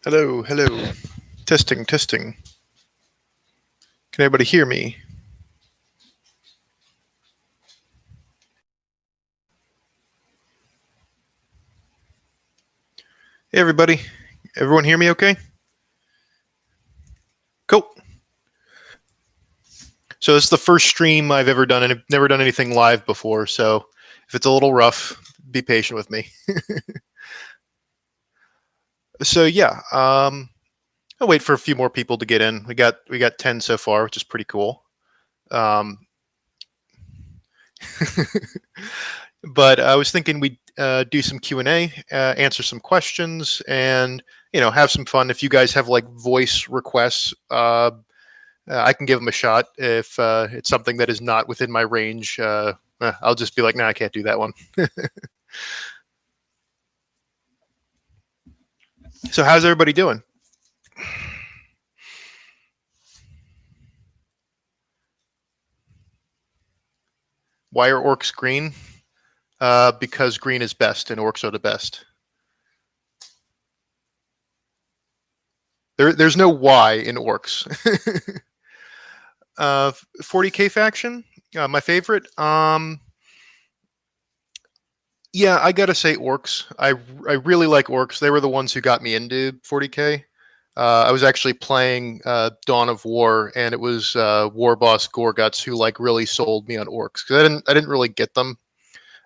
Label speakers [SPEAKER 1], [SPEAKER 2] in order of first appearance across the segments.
[SPEAKER 1] Hello, hello. Testing, testing. Can everybody hear me? Hey, everybody. Everyone hear me okay? Cool. So this is the first stream I've ever done, and I've never done anything live before, so if it's a little rough, be patient with me. So yeah, I'll wait for a few more people to get in. We got 10 so far, which is pretty cool. Um, but I was thinking we'd do some Q&A, answer some questions, and have some fun. If you guys have like voice requests, I can give them a shot. If it's something that is not within my range, I'll just be like, "No, I can't do that one." So how's everybody doing? Why are orcs green? Because green is best, and orcs are the best. There's no why in orcs. 40k faction, my favorite. Yeah, I gotta say orcs. I really like orcs. They were the ones who got me into 40k. I was actually playing Dawn of War, and it was War Boss Gorguts who like really sold me on orcs because I didn't really get them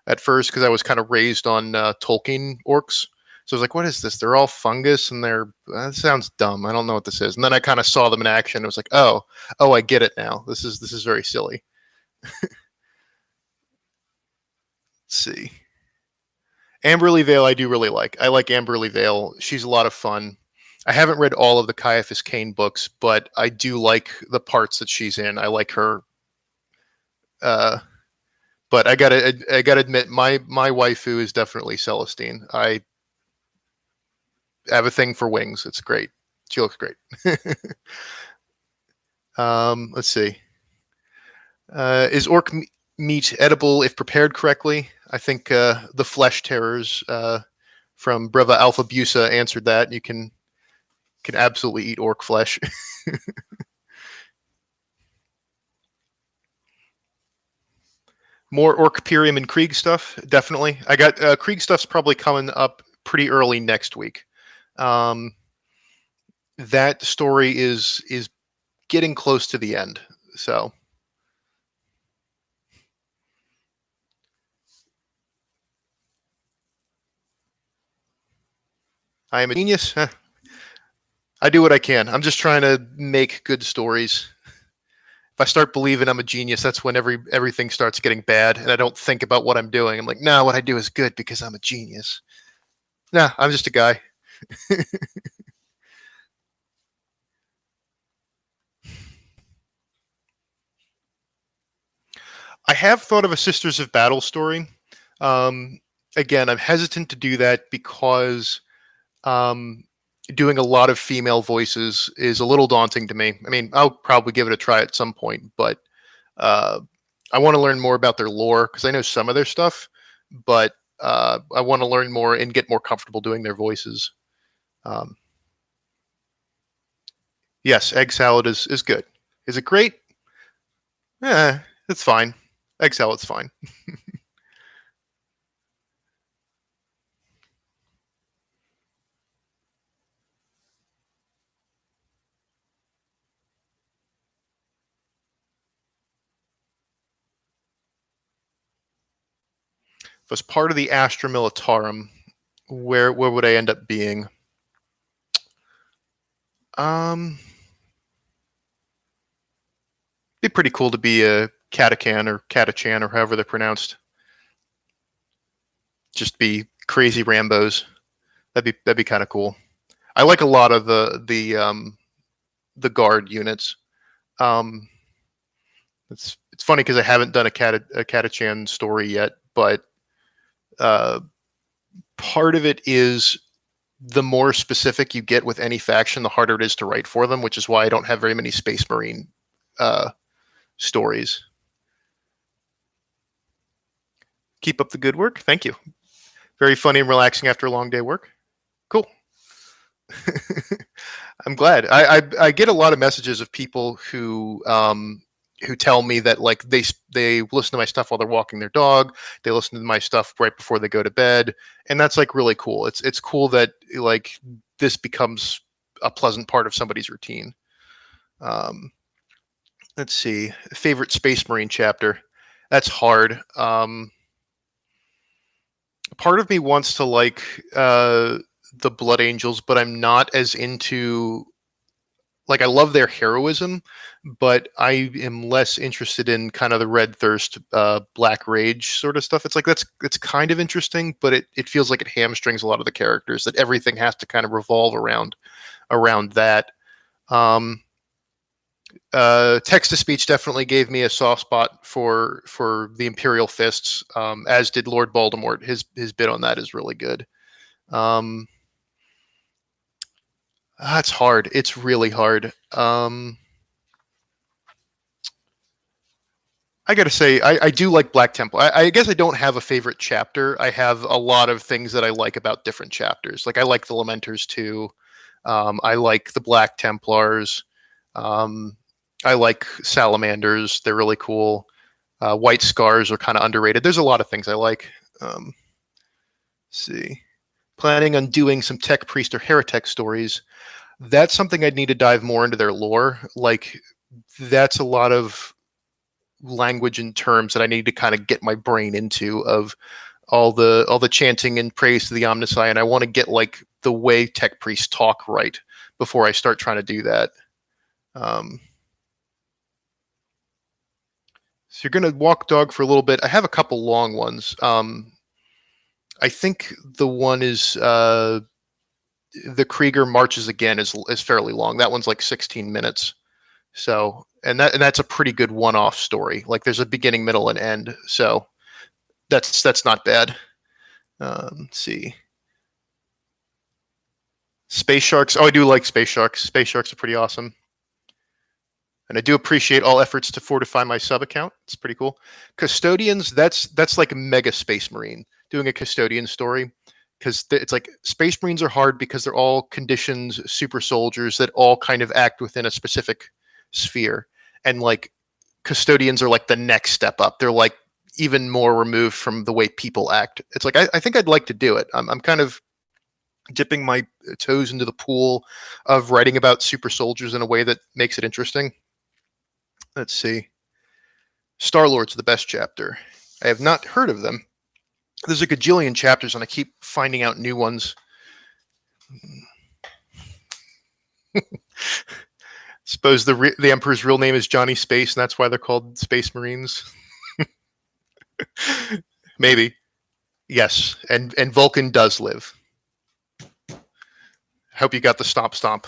[SPEAKER 1] at first because I was kind of raised on Tolkien orcs. So I was like, "What is this? They're all fungus, and they're that sounds dumb. I don't know what this is." And then I kind of saw them in action. And I was like, "Oh, I get it now. This is very silly." Let's see. Amberley Vale, I do really like. I like Amberley Vale. She's a lot of fun. I haven't read all of the Caiaphas Cain books, but I do like the parts that she's in. I like her. Uh, but I gotta admit, my waifu is definitely Celestine. I have a thing for wings. It's great. She looks great. Let's see. Is orc meat edible if prepared correctly? I think the flesh terrors from Breva Alpha Busa answered that. You can absolutely eat orc flesh. More orc Purium and Krieg stuff, definitely. I got Krieg stuff's probably coming up pretty early next week. Um, that story is getting close to the end, so I am a genius. I do what I can. I'm just trying to make good stories. If I start believing I'm a genius, that's when everything starts getting bad, and I don't think about what I'm doing. I'm like, no, what I do is good because I'm a genius. Nah, I'm just a guy. I have thought of a Sisters of Battle story. Um, Again, I'm hesitant to do that because um, doing a lot of female voices is a little daunting to me. I mean, I'll probably give it a try at some point, but uh, I want to learn more about their lore because I know some of their stuff, but I want to learn more and get more comfortable doing their voices. Um, yes, egg salad is good. Is it great? Yeah, it's fine. Egg salad's fine. If I was part of the Astra Militarum, where would I end up being? Um, be pretty cool to be a Katakan or Katachan or however they're pronounced. Just be crazy Rambos. That'd be kind of cool. I like a lot of the guard units. Um, it's funny because I haven't done a Katachan story yet, but uh, part of it is the more specific you get with any faction, the harder it is to write for them, which is why I don't have very many Space Marine uh, stories. Keep up the good work. Thank you. Very funny and relaxing after a long day work. Cool. I'm glad. I get a lot of messages of people who tell me that like they listen to my stuff while they're walking their dog. They listen to my stuff right before they go to bed, and that's like really cool. It's cool that like this becomes a pleasant part of somebody's routine. Um, let's see. Favorite Space Marine chapter. That's hard. Part of me wants to like the Blood Angels, but I'm not as into like I love their heroism, but I am less interested in kind of the Red Thirst, Black Rage sort of stuff. It's like it's kind of interesting, but it feels like it hamstrings a lot of the characters. That everything has to kind of revolve around that. Um, Text to speech definitely gave me a soft spot for the Imperial Fists, as did Lord Voldemort. His bit on that is really good. Um, that's hard. It's really hard. I gotta say, I do like Black Temple. I guess I don't have a favorite chapter. I have a lot of things that I like about different chapters. Like I like the Lamenters too. I like the Black Templars. Um, I like Salamanders. They're really cool. White Scars are kind of underrated. There's a lot of things I like. Let's see. Planning on doing some Tech Priest or Heretic stories. That's something I'd need to dive more into their lore. Like that's a lot of language and terms that I need to kind of get my brain into of all the chanting and praise to the Omnissiah. And I want to get like the way tech priests talk right before I start trying to do that. Um, so you're going to walk dog for a little bit. I have a couple long ones. I think the one is the Krieger Marches Again is fairly long. That one's like 16 minutes. So and that's a pretty good one-off story. Like there's a beginning, middle, and end. So that's not bad. Let's see. Space Sharks. Oh, I do like Space Sharks. Space Sharks are pretty awesome. And I do appreciate all efforts to fortify my sub account. It's pretty cool. Custodians, that's like a mega Space Marine doing a custodian story. Because it's like Space Marines are hard because they're all conditions super soldiers that all kind of act within a specific sphere. And like custodians are like the next step up. They're like even more removed from the way people act. It's like I think I'd like to do it. I'm kind of dipping my toes into the pool of writing about super soldiers in a way that makes it interesting. Let's see. Star-Lord's the best chapter. I have not heard of them. There's a gajillion chapters, and I keep finding out new ones. Suppose the Emperor's real name is Johnny Space, and that's why they're called Space Marines. Maybe. Yes, and Vulcan does live. Hope you got the stomp stomp.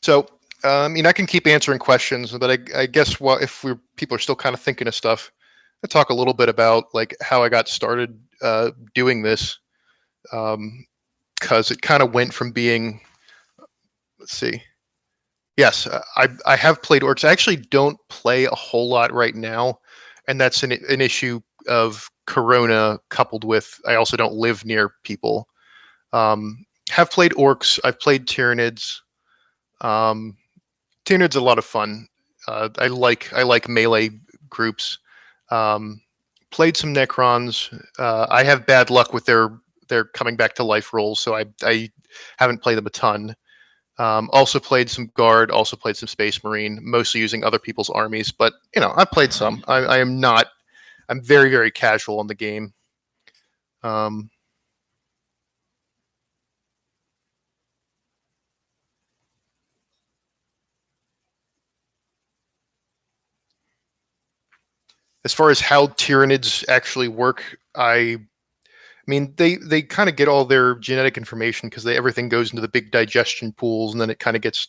[SPEAKER 1] So, I can keep answering questions, but I guess if people are still kind of thinking of stuff, I'll talk a little bit about like how I got started doing this, because it kind of went from being, let's see, yes, I have played Orks. I actually don't play a whole lot right now, and that's an issue of Corona coupled with I also don't live near people. Have played Orks. I've played Tyranids. Tyranids a lot of fun. I like melee groups. Played some Necrons. I have bad luck with their coming back to life rolls, so I haven't played them a ton. Also played some Guard. Also played some Space Marine, mostly using other people's armies. But I've played some. I am not. I'm very very casual on the game. Um, as far as how Tyranids actually work, I mean, they kind of get all their genetic information because everything goes into the big digestion pools, and then it kind of gets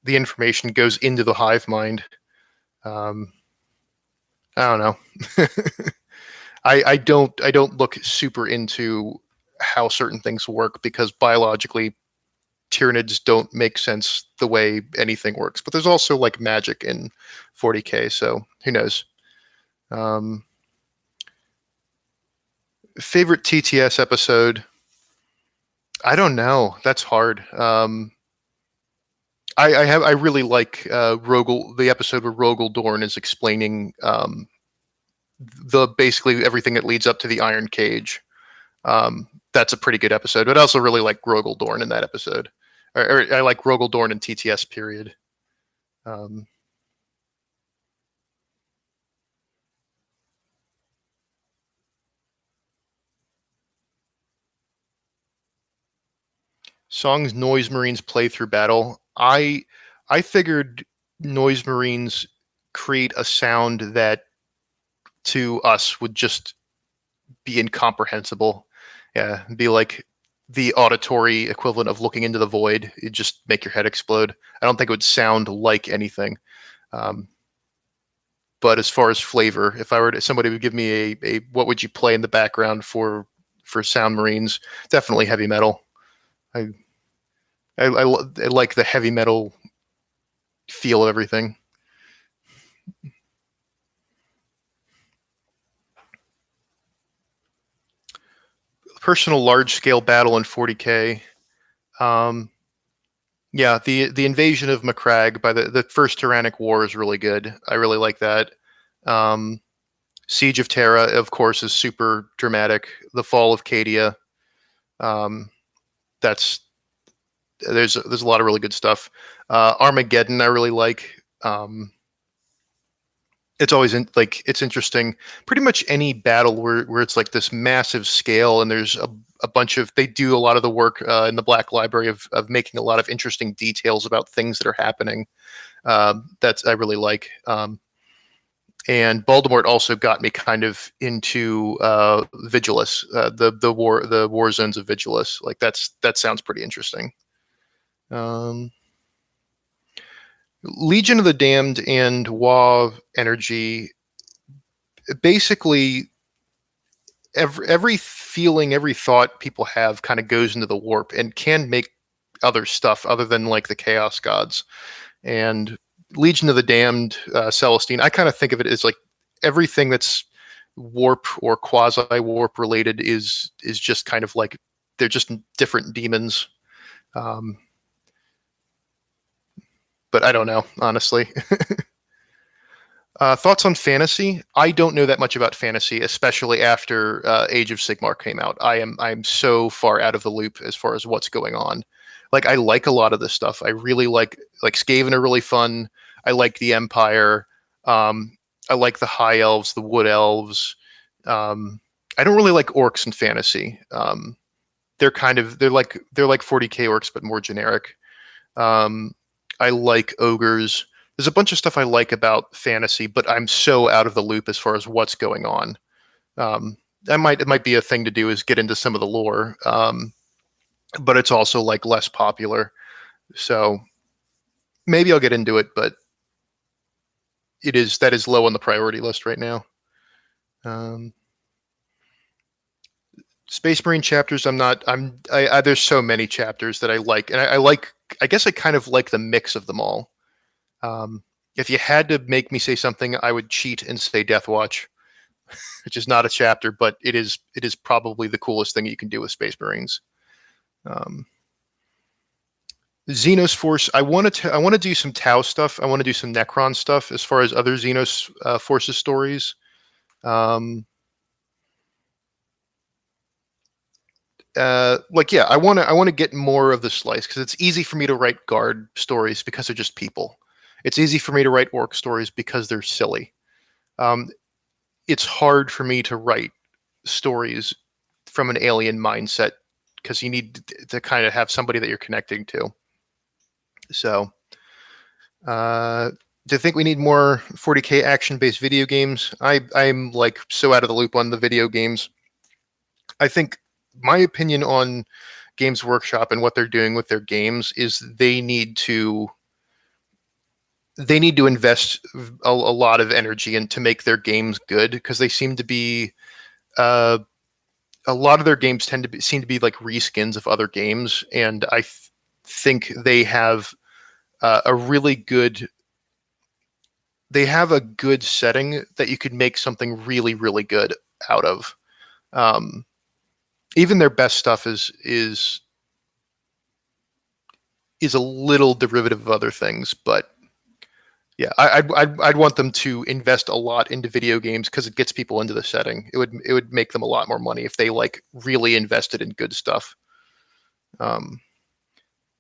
[SPEAKER 1] the information goes into the hive mind. Um, I don't know. I don't look super into how certain things work because biologically Tyranids don't make sense the way anything works. But there's also like magic in 40k, so who knows? Favorite TTS episode? I don't know. That's hard. I really like Rogel, the episode where Rogel Dorn is explaining the basically everything that leads up to the Iron Cage. That's a pretty good episode. But I also really like Rogel Dorn in that episode. Or I like Rogel Dorn in TTS period. Songs Noise Marines play through battle. I figured Noise Marines create a sound that to us would just be incomprehensible. Yeah, be like the auditory equivalent of looking into the void. It'd just make your head explode. I don't think it would sound like anything. But as far as flavor, if I were to, somebody would give me a what would you play in the background for Sound Marines, definitely heavy metal. I like the heavy metal feel of everything. Personal large scale battle in 40k. Yeah, the invasion of Macragge by the first Tyrannic War is really good. I really like that. Siege of Terra, of course, is super dramatic. The fall of Cadia. That's there's a lot of really good stuff. Armageddon, I really like. It's always it's interesting. Pretty much any battle where it's like this massive scale and there's a bunch of, they do a lot of the work in the Black Library of making a lot of interesting details about things that are happening. That's I really like. And Voldemort also got me kind of into Vigilus, the war zones of Vigilus. Like that sounds pretty interesting. Legion of the Damned and WoW energy, basically every feeling, every thought people have kind of goes into the warp and can make other stuff other than like the Chaos Gods. And Legion of the Damned, Celestine, I kind of think of it as like everything that's warp or quasi-warp related is just kind of like they're just different demons. But I don't know, honestly. Thoughts on fantasy? I don't know that much about fantasy, especially after Age of Sigmar came out. I'm so far out of the loop as far as what's going on. Like I like a lot of this stuff. I really like Skaven are really fun. I like the Empire. I like the High Elves, the Wood Elves. I don't really like Orks in fantasy. They're like 40k Orks but more generic. I like ogres. There's a bunch of stuff I like about fantasy, but I'm so out of the loop as far as what's going on. It might be a thing to do is get into some of the lore, but it's also like less popular. So maybe I'll get into it, but that is low on the priority list right now. Space Marine chapters, there's so many chapters that I like, and I guess I kind of like the mix of them all. If you had to make me say something, I would cheat and say Death Watch, which is not a chapter, but it is probably the coolest thing you can do with Space Marines. Xenos Force, I want to do some Tau stuff. I want to do some Necron stuff as far as other Xenos Forces stories. I want to get more of the slice because it's easy for me to write guard stories because they're just people. It's easy for me to write orc stories because they're silly. It's hard for me to write stories from an alien mindset because you need to kind of have somebody that you're connecting to. So, do you think we need more 40k action-based video games? I'm like so out of the loop on the video games. I think my opinion on Games Workshop and what they're doing with their games is they need to invest a lot of energy to make their games good because they seem to be a lot of their games seem to be like reskins of other games, and I think they have a really good. They have a good setting that you could make something really, really good out of. Even their best stuff is a little derivative of other things, but yeah, I'd want them to invest a lot into video games because it gets people into the setting. It would make them a lot more money if they like really invested in good stuff.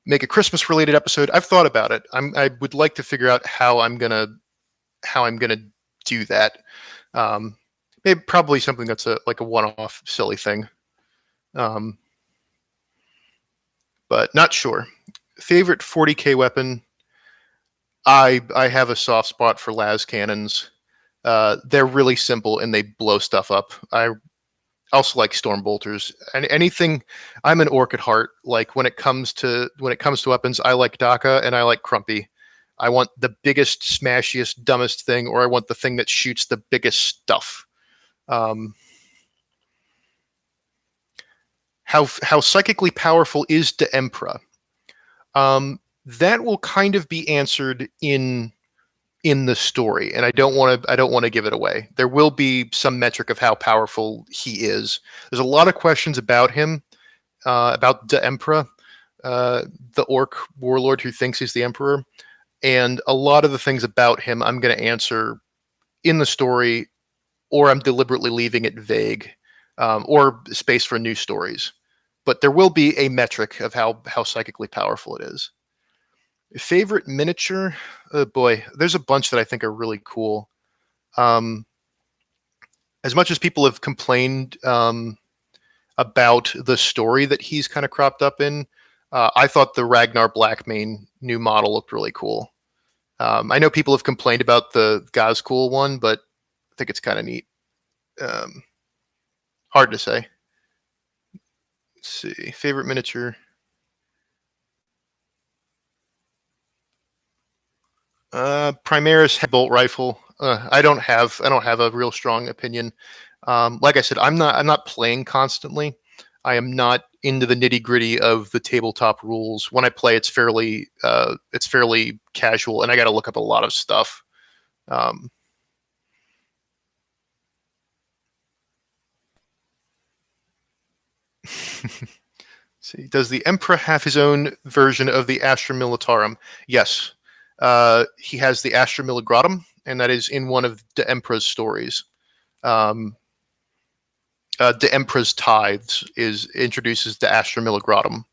[SPEAKER 1] Make a Christmas related episode. I've thought about it. I would like to figure out how I'm gonna do that. Maybe probably something that's like a one-off silly thing. But not sure. Favorite 40k weapon. I have a soft spot for las cannons. They're really simple and they blow stuff up. I also like storm bolters and anything. I'm an orc at heart. Like when it comes to weapons, I like Daka and I like Crumpy. I want the biggest, smashiest, dumbest thing, or I want the thing that shoots the biggest stuff. How psychically powerful is the Emperor? That will kind of be answered in the story, and I don't want to give it away. There will be some metric of how powerful he is. There's a lot of questions about him, about the Emperor, the orc warlord who thinks he's the Emperor, and a lot of the things about him I'm going to answer in the story, or I'm deliberately leaving it vague, or space for new stories. But there will be a metric of how psychically powerful it is. Favorite miniature? Oh boy, there's a bunch that I think are really cool. As much as people have complained about the story that he's kind of cropped up in, I thought the Ragnar Blackmane new model looked really cool. I know people have complained about the Gazcool one, but I think it's kind of neat. Hard to say. Let's see. Favorite miniature? Primaris bolt rifle. I don't have a real strong opinion. Like I said, I'm not playing constantly. I am not into the nitty gritty of the tabletop rules. When I play, it's fairly casual, and I got to look up a lot of stuff. See, does the Emperor have his own version of the Astra Militarum? Yes. He has the Astra Miligratum, and that is in one of the Emperor's stories. The Emperor's Tithes introduces the Astra Miligratum.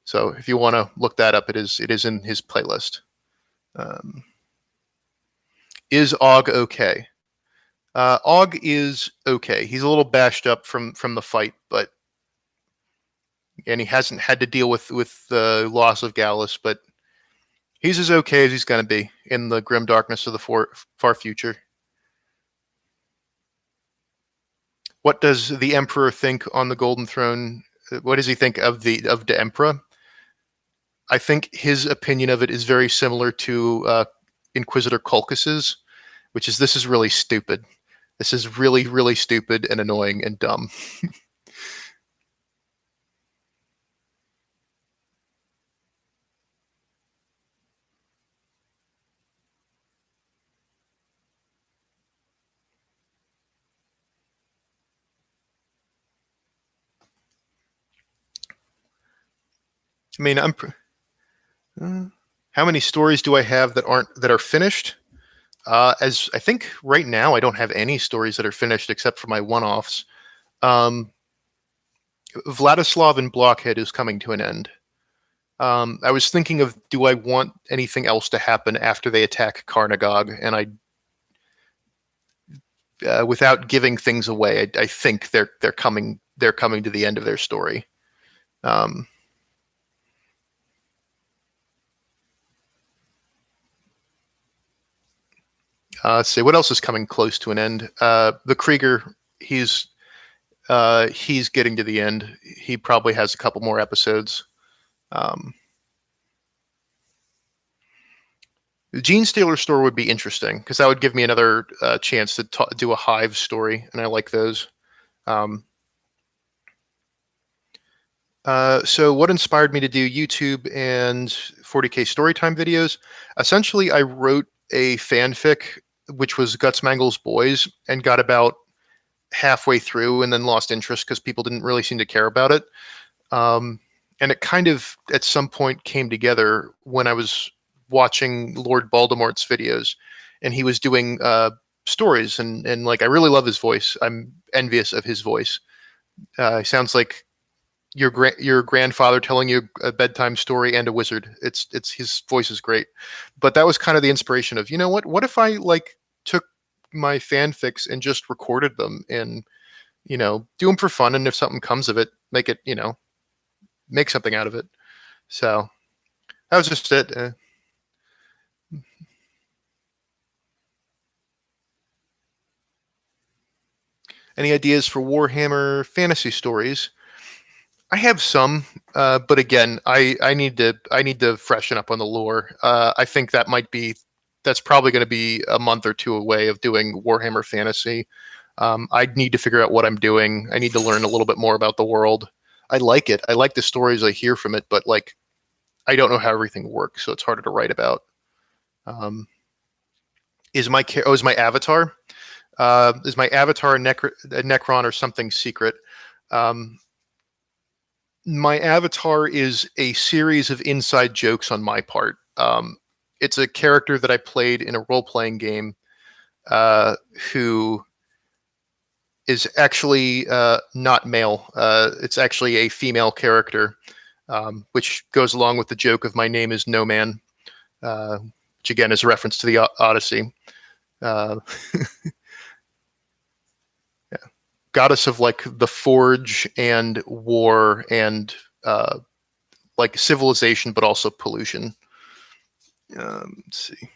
[SPEAKER 1] So if you want to look that up, it is in his playlist. Is Og okay? Og is okay. He's a little bashed up from the fight, and he hasn't had to deal with the loss of Gallus, but he's as okay as he's going to be in the grim darkness of the far future. What does the Emperor think on the Golden Throne? What does he think of the Emperor? I think his opinion of it is very similar to Inquisitor Culcus's, which is, this is really stupid. This is really, really stupid and annoying and dumb. I mean, how many stories do I have that are finished? As I think right now, I don't have any stories that are finished except for my one-offs. Vladislav and Blockhead is coming to an end. I was thinking of, do I want anything else to happen after they attack Karnagog? And without giving things away, I think they're coming to the end of their story. Let's see, what else is coming close to an end? The Krieger, he's getting to the end. He probably has a couple more episodes. The Gene Stealer store would be interesting because that would give me another chance to do a Hive story, and I like those. So what inspired me to do YouTube and 40K Storytime videos? Essentially, I wrote a fanfic, which was Guts Mangle's Boys, and got about halfway through and then lost interest because people didn't really seem to care about it. Um, and it kind of, at some point, came together when I was watching Lord Voldemort's videos, and he was doing stories, and like I really love his voice. I'm envious of his voice. He sounds like your grandfather telling you a bedtime story and a wizard. It's his voice is great. But that was kind of the inspiration of, you know what if I like took my fanfics and just recorded them and, do them for fun, and if something comes of it, make it, make something out of it. So that was just it. Any ideas for Warhammer fantasy stories? I have some, but again, I need to freshen up on the lore. I think that's probably going to be a month or two away of doing Warhammer Fantasy. I need to figure out what I'm doing. I need to learn a little bit more about the world. I like it. I like the stories I hear from it, but like I don't know how everything works, so it's harder to write about. Um, is my avatar? Is my avatar a Necron or something secret? Um, my avatar is a series of inside jokes on my part. It's a character that I played in a role playing game who is actually not male. It's actually a female character, which goes along with the joke of my name is Noman, which again is a reference to the Odyssey. Uh, Goddess of like the forge and war and like civilization, but also pollution. Let's see.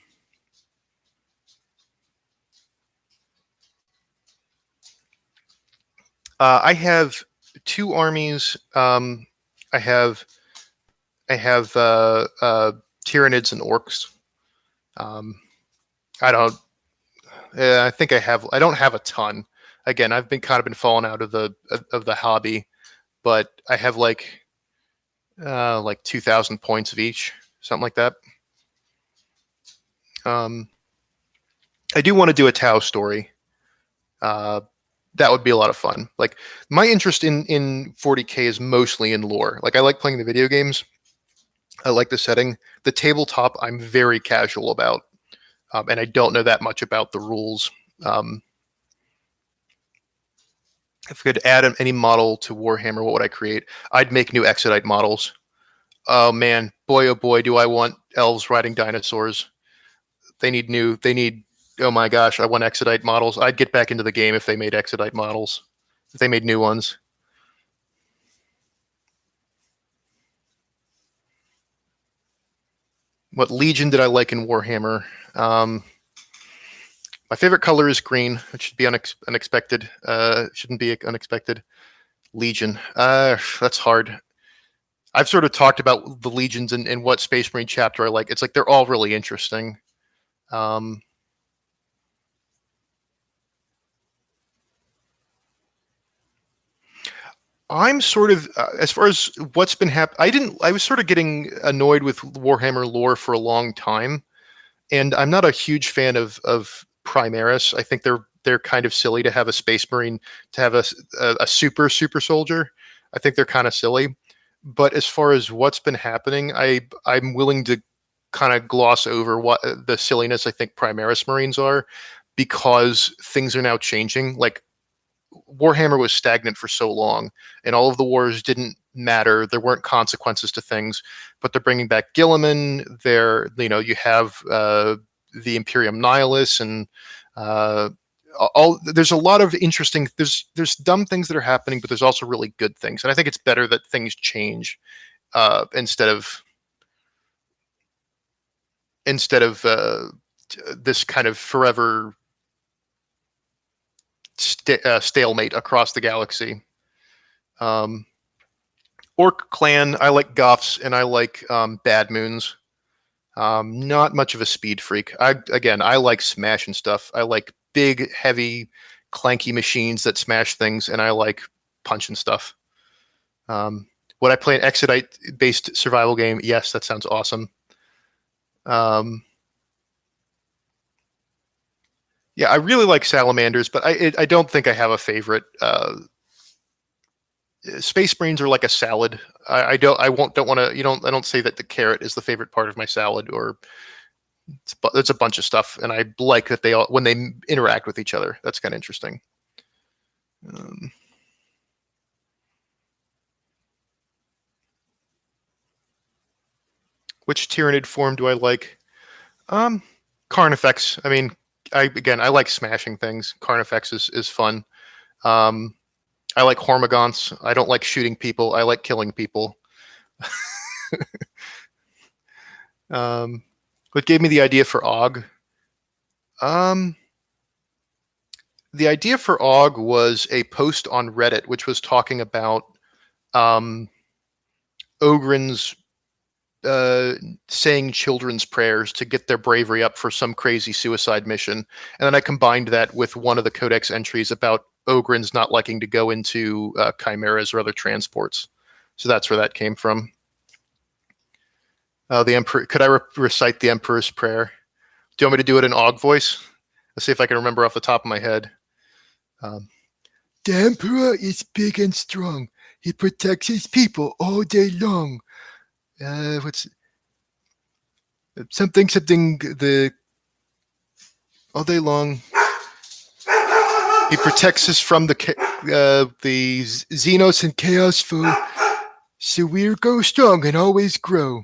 [SPEAKER 1] I have two armies. I have I have Tyranids and Orks. Um, I don't. I think I have. I don't have a ton. Again, I've been kind of been falling out of the hobby, but I have like 2,000 points of each, something like that. Um, I do want to do a Tau story. Uh, that would be a lot of fun. Like my interest in 40K is mostly in lore. Like I like playing the video games. I like the setting. The tabletop, I'm very casual about, and I don't know that much about the rules. Um, if I could add any model to Warhammer, what would I create? I'd make new Exodite models. Oh man, boy, oh boy, do I want elves riding dinosaurs. They need new. They need. Oh my gosh, I want Exodite models. I'd get back into the game if they made Exodite models. If they made new ones. What Legion did I like in Warhammer? My favorite color is green. It should be unexpected. Shouldn't be unexpected. Legion. That's hard. I've sort of talked about the legions and what Space Marine chapter I like. It's like they're all really interesting. Um, I'm sort of as far as what's been happening. I was sort of getting annoyed with Warhammer lore for a long time, and I'm not a huge fan of Primaris. I think they're kind of silly to have a Space Marine to have a super soldier. I think they're kind of silly. But as far as what's been happening, I'm willing to kind of gloss over what the silliness I think Primaris Marines are, because things are now changing. Like Warhammer was stagnant for so long, and all of the wars didn't matter. There weren't consequences to things, but they're bringing back Gilliman. You have the Imperium Nihilus, and all. There's a lot of interesting. There's dumb things that are happening, but there's also really good things, and I think it's better that things change instead of this kind of forever stalemate across the galaxy. Um, Orc clan, I like Goths and I like Bad Moons. Not much of a speed freak. I like smashing stuff. I like big, heavy, clanky machines that smash things, and I like punching stuff. Um, Would I play an Exodite-based survival game? Yes, that sounds awesome. Yeah, I really like Salamanders, but I don't think I have a favorite. Space Marines are like a salad. I don't want to. I don't say that the carrot is the favorite part of my salad, or it's a bunch of stuff, and I like that they all when they interact with each other. That's kind of interesting. Which Tyranid form do I like? Carnifex. I mean, I like smashing things. Carnifex is fun. I like Hormagaunts. I don't like shooting people. I like killing people. What gave me the idea for Og? The idea for Og was a post on Reddit, which was talking about Ogren's saying children's prayers to get their bravery up for some crazy suicide mission. And then I combined that with one of the codex entries about Ogren's not liking to go into chimeras or other transports. So that's where that came from. The Emperor. Could I recite the Emperor's prayer? Do you want me to do it in Og voice? Let's see if I can remember off the top of my head. The Emperor is big and strong. He protects his people all day long. What's something the all day long. He protects us from the Xenos and Chaos foe, so we go strong and always grow.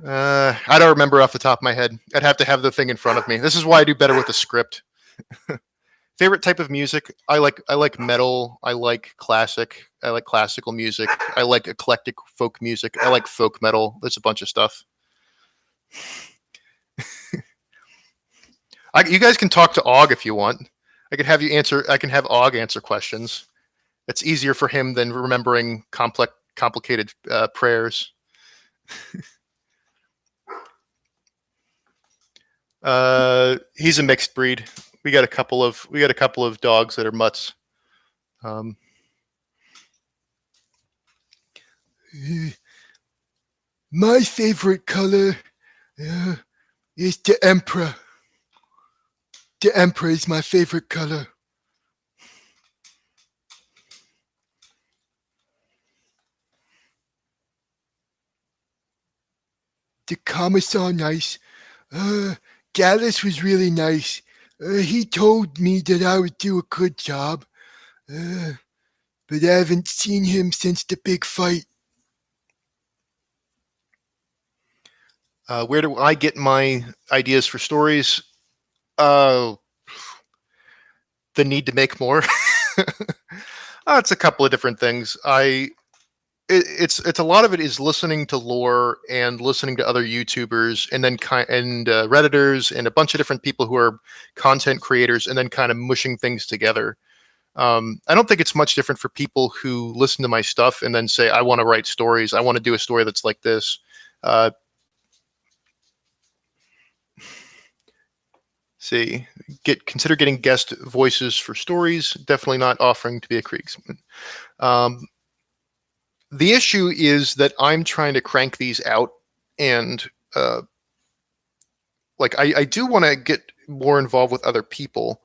[SPEAKER 1] I don't remember off the top of my head. I'd have to have the thing in front of me. This is why I do better with the script. Favorite type of music? I like metal. I like classic. I like classical music. I like eclectic folk music. I like folk metal. There's a bunch of stuff. You guys can talk to Og if you want. I can have you answer. I can have Og answer questions. It's easier for him than remembering complicated prayers. He's a mixed breed. We got a couple of dogs that are mutts. My favorite color is the Emperor. The Emperor is my favorite color. The commissar nice. Gallus was really nice. He told me that I would do a good job. But I haven't seen him since the big fight. Where do I get my ideas for stories? The need to make more. It's a couple of different things. It's a lot of it is listening to lore and listening to other YouTubers and then Redditors and a bunch of different people who are content creators and then kind of mushing things together. I don't think it's much different for people who listen to my stuff and then say, I want to write stories. I want to do a story that's like this. Consider getting guest voices for stories. Definitely not offering to be a Kriegsman. The issue is that I'm trying to crank these out, and I do want to get more involved with other people,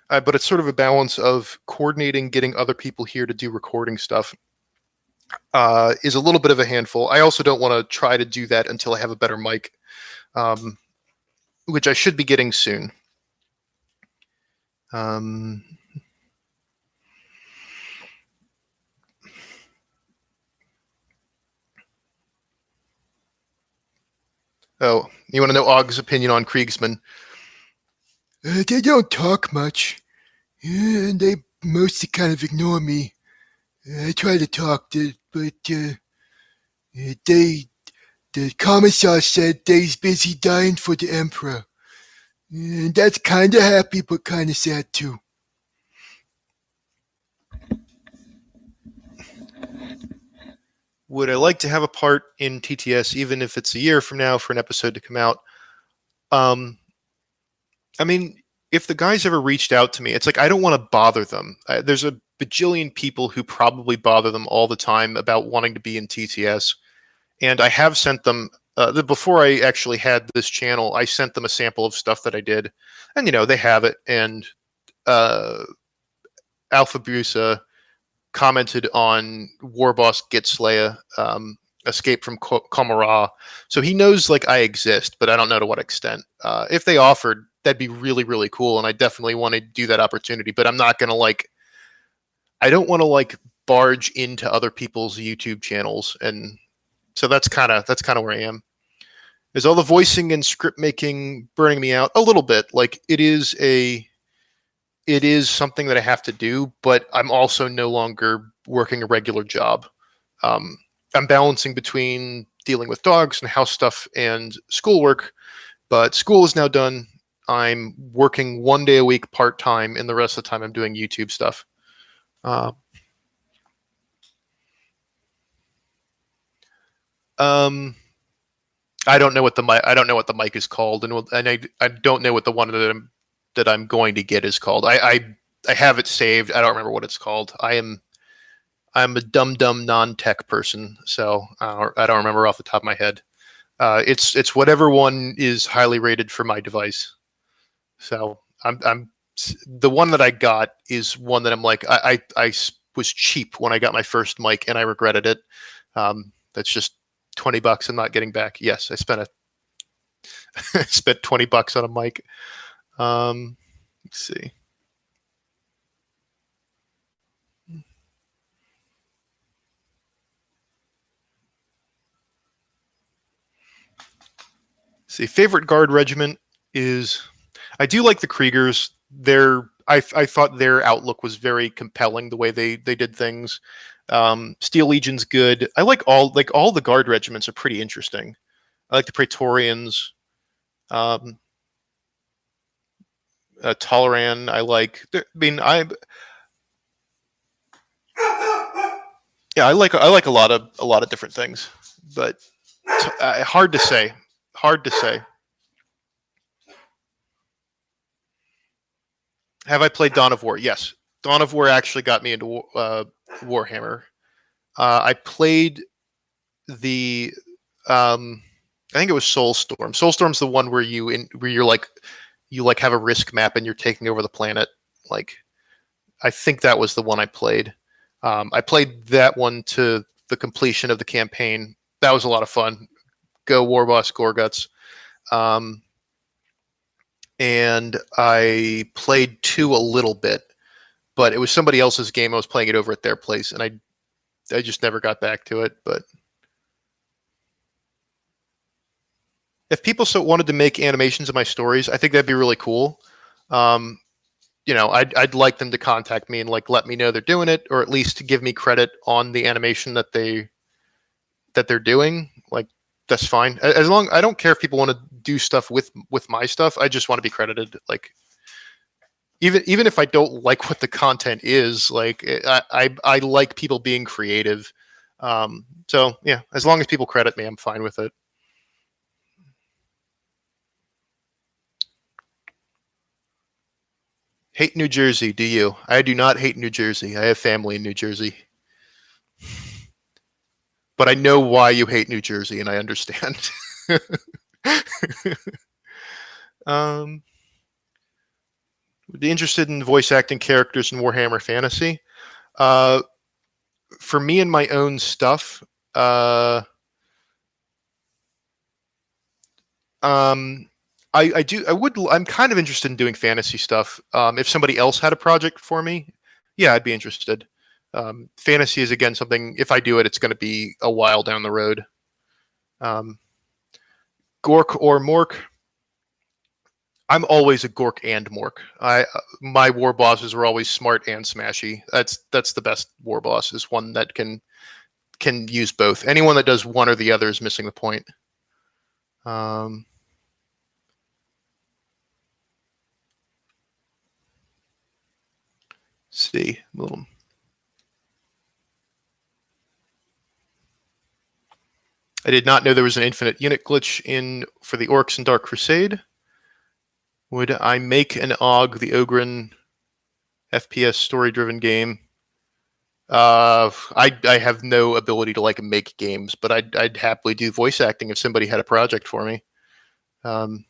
[SPEAKER 1] but it's sort of a balance of coordinating, getting other people here to do recording stuff. Is a little bit of a handful. I also don't want to try to do that until I have a better mic, which I should be getting soon. Oh, you want to know Og's opinion on Kriegsman? They don't talk much. And they mostly kind of ignore me. I try to talk, but the commissar said they's busy dying for the Emperor. And that's kind of happy, but kind of sad too. Would I like to have a part in TTS, even if it's a year from now, for an episode to come out? I mean, if the guys ever reached out to me, it's like I don't want to bother them. There's a bajillion people who probably bother them all the time about wanting to be in TTS. And I have sent them, before I actually had this channel, I sent them a sample of stuff that I did. And, they have it. And Alpha Busa commented on Warboss Gitslaya, Escape from Komara. So he knows I exist, but I don't know to what extent. If they offered, that'd be really, really cool. And I definitely want to do that opportunity, but I'm not going to I don't want to barge into other people's YouTube channels. And so that's kind of where I am. Is all the voicing and script making burning me out? A little bit. It is something that I have to do, but I'm also no longer working a regular job. I'm balancing between dealing with dogs and house stuff and schoolwork, but school is now done. I'm working 1 day a week part-time, and the rest of the time I'm doing YouTube stuff. I don't know what the mic is called, and I don't know what the one that I'm going to get is called. I have it saved. I don't remember what it's called. I'm a dumb non-tech person, so I don't remember off the top of my head. It's whatever one is highly rated for my device. So I'm the one that I got is one that I'm I was cheap when I got my first mic, and I regretted it. That's just $20 I'm not getting back. Yes, I spent I spent $20 on a mic. Let's see. Favorite guard regiment is, I do like the Kriegers. I thought their outlook was very compelling, the way they did things. Steel Legion's good. I like all the guard regiments are pretty interesting. I like the Praetorians. Toleran. I like a lot of different things, but hard to say. Hard to say. Have I played Dawn of War? Yes. Dawn of War actually got me into Warhammer. I played the I think it was Soulstorm. Soulstorm's the one where you have a risk map and you're taking over the planet. I think that was the one I played. I played that one to the completion of the campaign. That was a lot of fun. Go Warboss Gorguts. And I played 2 a little bit, but it was somebody else's game. I was playing it over at their place, and I just never got back to it. But if people wanted to make animations of my stories, I think that'd be really cool. I'd like them to contact me and let me know they're doing it, or at least give me credit on the animation that they're doing. That's fine. As long, I don't care if people want to do stuff with my stuff. I just want to be credited. Even if I don't like what the content is, I like people being creative. So yeah, as long as people credit me, I'm fine with it. Hate New Jersey, do you? I do not hate New Jersey. I have family in New Jersey. But I know why you hate New Jersey, and I understand. Be interested in voice acting characters in Warhammer Fantasy. For me and my own stuff, I would. I'm kind of interested in doing fantasy stuff. If somebody else had a project for me, yeah, I'd be interested. Fantasy is, again, something, if I do it, it's going to be a while down the road. Gork or Mork? I'm always a Gork and Mork. My war bosses were always smart and smashy. That's the best war boss, is one that can use both. Anyone that does one or the other is missing the point. See, little. I did not know there was an infinite unit glitch for the Orks in Dark Crusade. Would I make an OG, the Ogren FPS story-driven game? I have no ability to like make games, but I'd happily do voice acting if somebody had a project for me. Um,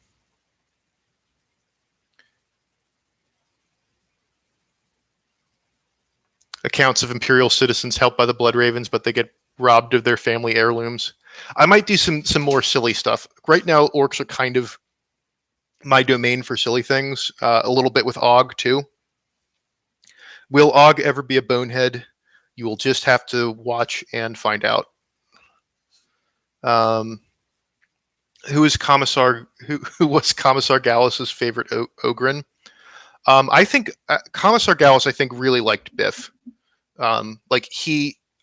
[SPEAKER 1] Accounts of Imperial citizens helped by the Blood Ravens, but they get robbed of their family heirlooms. I might do some more silly stuff. Right now, orcs are kind of my domain for silly things. A little bit with Og too. Will Og ever be a bonehead? You will just have to watch and find out. Um, who was Commissar Gallus's favorite Ogren? I think Commissar Gallus. I think really liked Biff.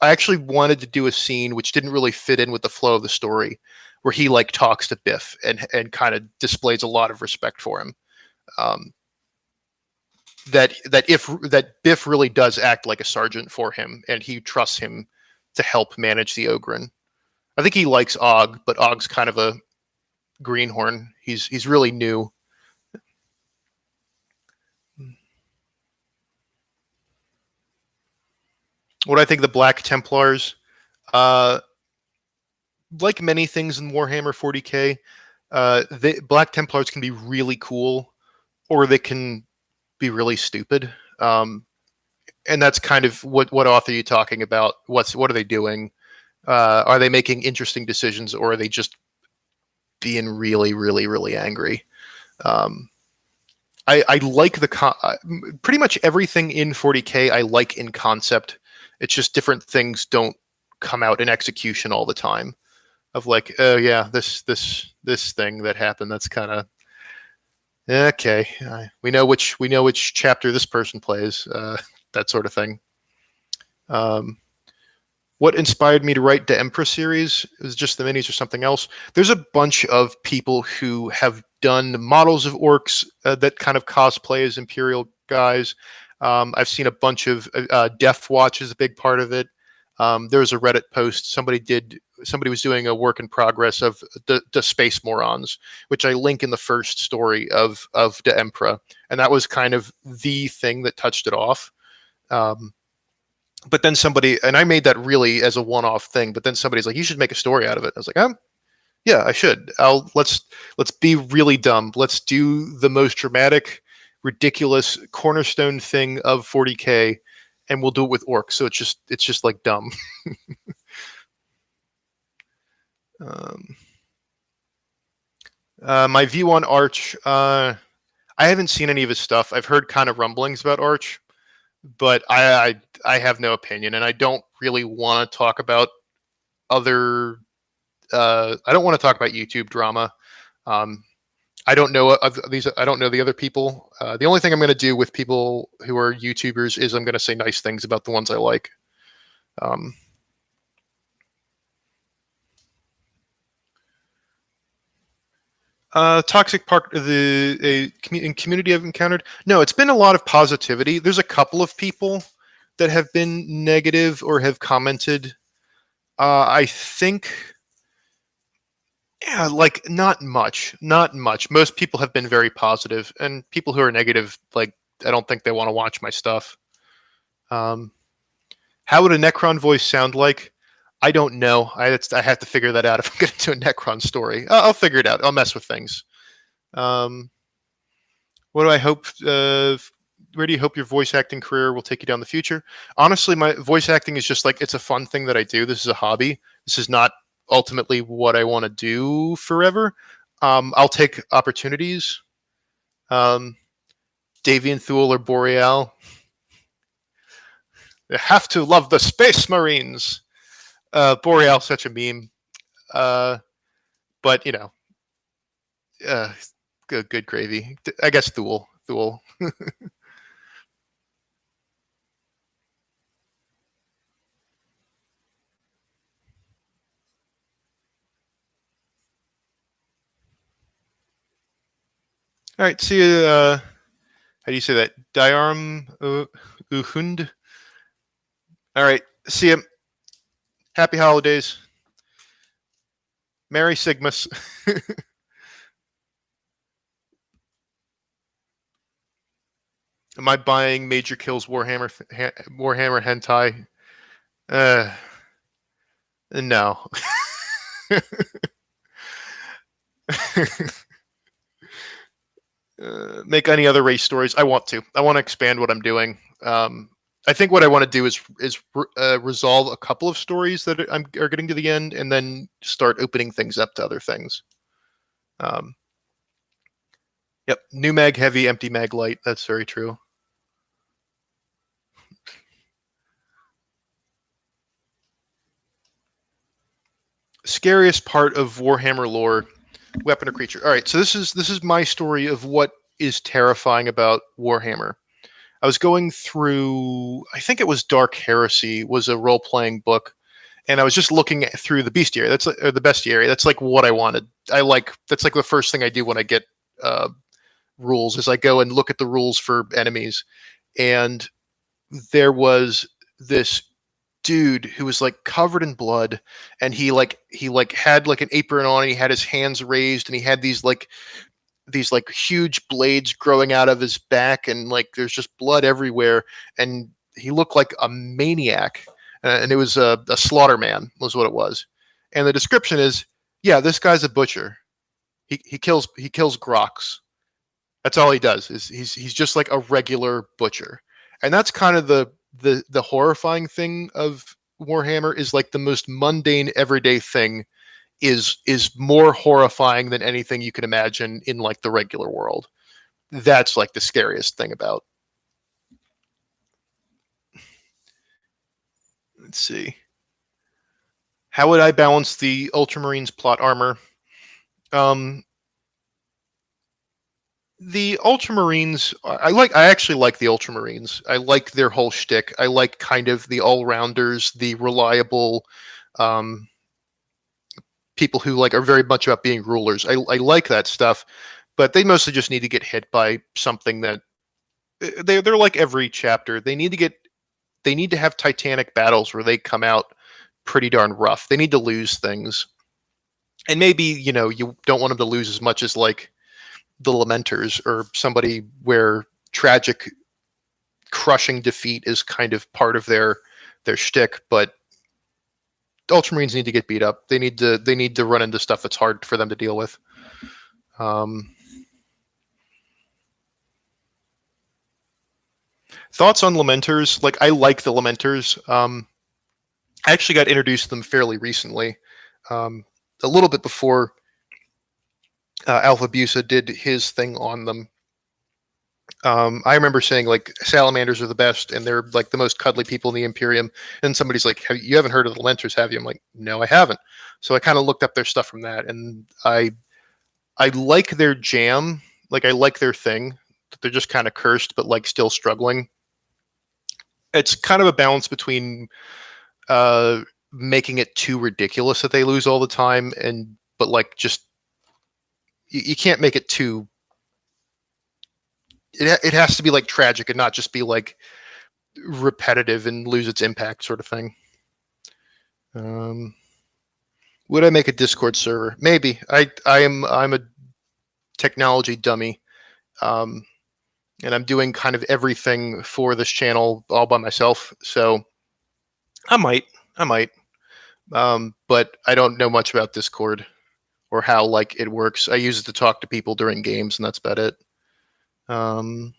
[SPEAKER 1] I actually wanted to do a scene which didn't really fit in with the flow of the story, where he like talks to Biff and kind of displays a lot of respect for him. Um, that Biff really does act like a sergeant for him, and he trusts him to help manage the Ogren. I think he likes Og, but Og's kind of a greenhorn. He's really new. What I think of the Black Templars, uh, like many things in Warhammer 40k, the Black Templars can be really cool, or they can be really stupid. And that's kind of what author are you talking about? What are they doing? Are they making interesting decisions, or are they just being really, really, really angry? Um, I like pretty much everything in 40k. I like in concept. It's just different things don't come out in execution all the time. Of like, oh yeah, this thing that happened. That's kind of okay. We know which chapter this person plays. That sort of thing. Um, what inspired me to write the Emperor series? Is just the minis or something else? There's a bunch of people who have done models of orcs that kind of cosplay as Imperial guys. I've seen a bunch of Death Watch is a big part of it. There was a Reddit post somebody was doing a work in progress of the Space Morons, which I link in the first story of the Emperor, and that was kind of the thing that touched it off. Um, but then somebody, and I made that really as a one-off thing, but then somebody's like, you should make a story out of it. I was like, yeah, I should. Let's be really dumb. Let's do the most dramatic, ridiculous cornerstone thing of 40k, and we'll do it with orcs. So it's just like dumb. um, my view on Arch. I haven't seen any of his stuff. I've heard kind of rumblings about Arch, but I have no opinion, and I don't really want to talk about other. I don't want to talk about YouTube drama. Um, I don't know these. I don't know the other people. The only thing I'm going to do with people who are YouTubers is I'm going to say nice things about the ones I like. Um, Toxic part in community I've encountered. No, it's been a lot of positivity. There's a couple of people that have been negative or have commented. I think, yeah, like not much. Most people have been very positive, and people who are negative, like I don't think they want to watch my stuff. Um, how would a Necron voice sound like? I don't know. I have to figure that out if I'm going to do a Necron story. I'll figure it out. I'll mess with things. Um, what do I hope? Where do you hope your voice acting career will take you down the future? Honestly, my voice acting is just like it's a fun thing that I do. This is a hobby. This is not ultimately what I want to do forever. I'll take opportunities. Um, Davian Thule or Boreal. You have to love the Space Marines. Boreal, such a meme. Uh, but you know, uh, good gravy. I guess Thule. Thule. All right. See you. How do you say that? Diarm Uhund. All right. See you. Happy holidays. Merry Sigmas. Am I buying Major Kills Warhammer hentai? Uh, no. Make any other race stories. I want to. I want to expand what I'm doing. I think what I want to do is resolve a couple of stories that are getting to the end, and then start opening things up to other things. Um, yep, new mag heavy, empty mag light. That's very true. Scariest part of Warhammer lore: weapon or creature. All right, so this is my story of what is terrifying about Warhammer. I was going through, I think it was Dark Heresy, was a role playing book, and I was just looking through the bestiary. That's or the bestiary. That's like what I wanted. That's like the first thing I do when I get uh, rules is I go and look at the rules for enemies, and there was this dude who was like covered in blood, and he had like an apron on, and he had his hands raised, and he had these like huge blades growing out of his back, and like there's just blood everywhere, and he looked like a maniac, and it was a slaughter man was what it was. And the description is, yeah, this guy's a butcher. He kills groks. That's all he does. Is he's just like a regular butcher. And that's kind of the horrifying thing of Warhammer, is like the most mundane everyday thing is more horrifying than anything you can imagine in like the regular world. That's like the scariest thing about. Let's see. How would I balance the Ultramarines plot armor? Um, the Ultramarines, I actually like the Ultramarines. I like their whole shtick. I like kind of the all rounders, the reliable um, people who like are very much about being rulers. I like that stuff, but they mostly just need to get hit by something that they're like every chapter. They need to have titanic battles where they come out pretty darn rough. They need to lose things. And maybe, you don't want them to lose as much as like the Lamenters or somebody where tragic crushing defeat is kind of part of their shtick, but Ultramarines need to get beat up. They need to run into stuff that's hard for them to deal with. Thoughts on Lamenters? Like, I like the Lamenters. I actually got introduced to them fairly recently, a little bit before Alpha Busa did his thing on them. I remember saying like salamanders are the best, and they're like the most cuddly people in the Imperium. And somebody's like, "You haven't heard of the Lamenters, have you?" I'm like, "No, I haven't." So I kind of looked up their stuff from that, and I like their jam. Like I like their thing. They're just kind of cursed, but like still struggling. It's kind of a balance between uh, making it too ridiculous that they lose all the time, and but like just you can't make it too. It has to be like tragic and not just be like repetitive and lose its impact sort of thing. Um, would I make a Discord server? Maybe. I'm a technology dummy, um, and I'm doing kind of everything for this channel all by myself. So I might, but I don't know much about Discord or how like it works. I use it to talk to people during games, and that's about it. Um,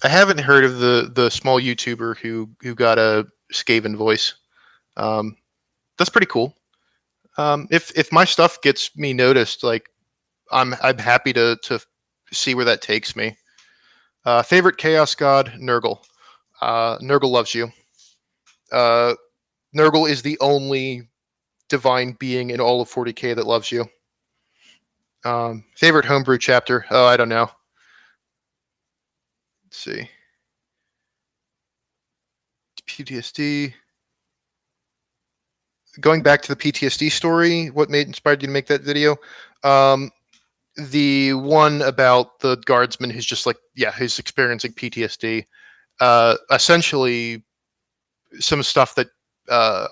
[SPEAKER 1] I haven't heard of the small YouTuber who got a Skaven voice. Um, that's pretty cool. If my stuff gets me noticed, like I'm happy to see where that takes me. Favorite Chaos God, Nurgle. Nurgle loves you. Uh, Nurgle is the only divine being in all of 40k that loves you. Favorite homebrew chapter? Oh, I don't know. Let's see. PTSD. Going back to the PTSD story, what inspired you to make that video? The one about the guardsman who's just like, yeah, who's experiencing PTSD. Essentially, some stuff that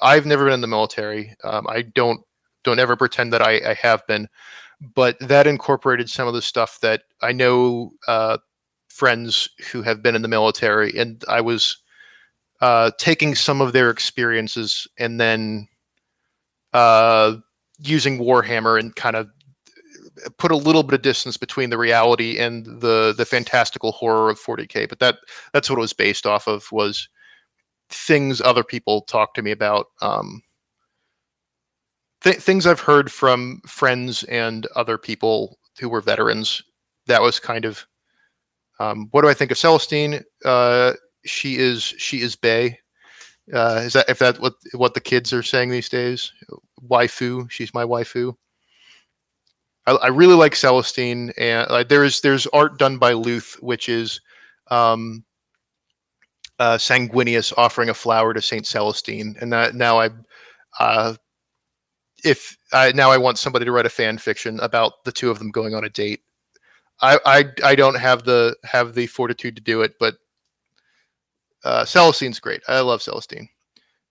[SPEAKER 1] I've never been in the military. I don't ever pretend that I have been, but that incorporated some of the stuff that I know friends who have been in the military, and I was taking some of their experiences and then using Warhammer and kind of put a little bit of distance between the reality and the fantastical horror of 40K. But that's what it was based off of, was things other people talk to me about, things I've heard from friends and other people who were veterans. That was kind of, what do I think of Celestine? She is bae. Is that, if that what the kids are saying these days? Waifu. She's my waifu. I really like Celestine, and there's art done by Luth, which is Sanguinius offering a flower to Saint Celestine, and that now uh, now I want somebody to write a fan fiction about the two of them going on a date. I don't have the fortitude to do it, but Celestine's great. I love Celestine.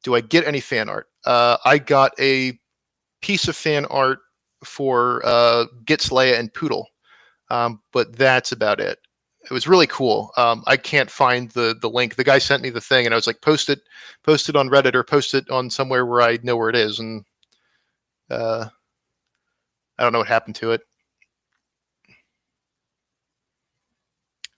[SPEAKER 1] Do I get any fan art? I got a piece of fan art for Gitz, Leia, and Poodle, but that's about it. It was really cool. I can't find the link. The guy sent me the thing, and I was like, post it on Reddit or post it on somewhere where I know where it is, and I don't know what happened to it.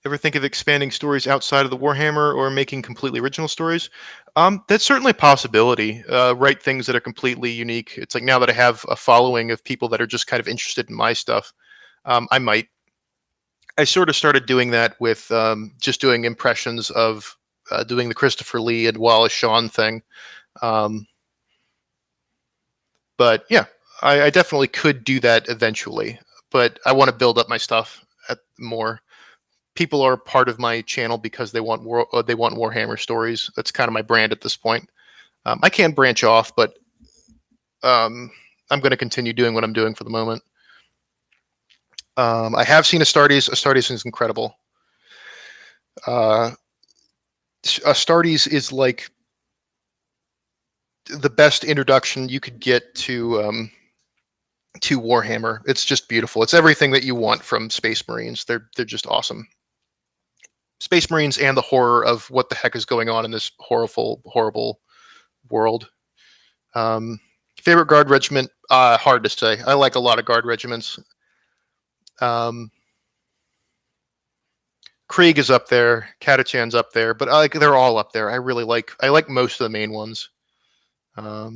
[SPEAKER 1] Ever think of expanding stories outside of the Warhammer or making completely original stories? That's certainly a possibility. Write things that are completely unique. It's like, now that I have a following of people that are just kind of interested in my stuff, I might. I sort of started doing that with just doing impressions of doing the Christopher Lee and Wallace Shawn thing. But yeah, I definitely could do that eventually. But I want to build up my stuff more. People are part of my channel because they want Warhammer stories. That's kind of my brand at this point. I can branch off, but I'm going to continue doing what I'm doing for the moment. I have seen Astartes. Astartes is incredible. Astartes is like the best introduction you could get to Warhammer. It's just beautiful. It's everything that you want from Space Marines. They're just awesome. Space Marines and the horror of what the heck is going on in this horrible world. Favorite Guard regiment? Hard to say. I like a lot of Guard regiments. Krieg is up there. Katachan's up there, but they're all up there. I like most of the main ones. What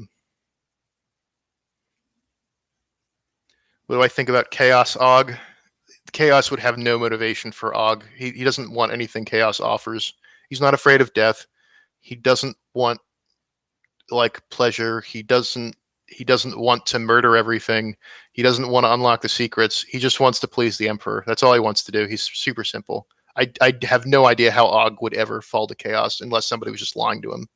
[SPEAKER 1] do I think about Chaos Og? Chaos would have no motivation for Og. He doesn't want anything Chaos offers. He's not afraid of death. He doesn't want pleasure. He doesn't want to murder everything. He doesn't want to unlock the secrets. He just wants to please the Emperor. That's all he wants to do. He's super simple. I have no idea how Og would ever fall to Chaos unless somebody was just lying to him.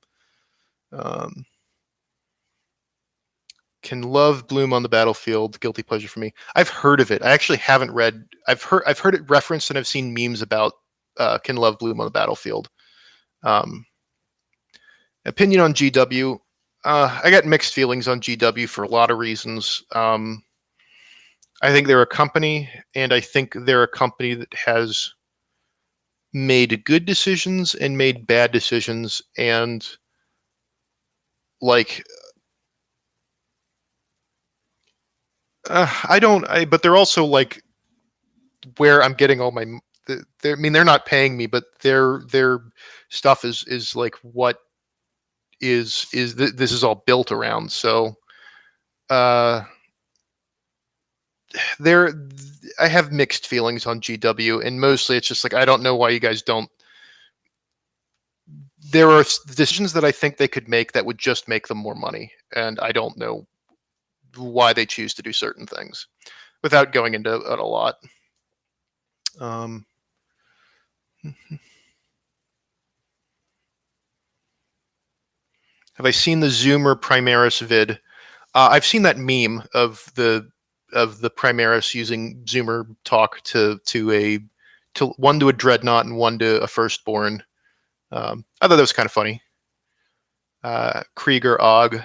[SPEAKER 1] Can love bloom on the battlefield? Guilty pleasure for me. I've heard of it. I actually haven't read. I've heard it referenced, and I've seen memes about can love bloom on the battlefield. Opinion on GW. I got mixed feelings on GW for a lot of reasons. I think they're a company, and I think they're a company that has made good decisions and made bad decisions, and but they're also where I'm getting all my. I mean, they're not paying me, but their stuff is like what is this is all built around. So, I have mixed feelings on GW, and mostly it's just I don't know why you guys don't. There are decisions that I think they could make that would just make them more money, and I don't know why they choose to do certain things without going into it a lot. Have I seen the Zoomer Primaris vid? I've seen that meme of the Primaris using Zoomer talk to one to a dreadnought and one to a firstborn. I thought that was kind of funny. Krieger Og.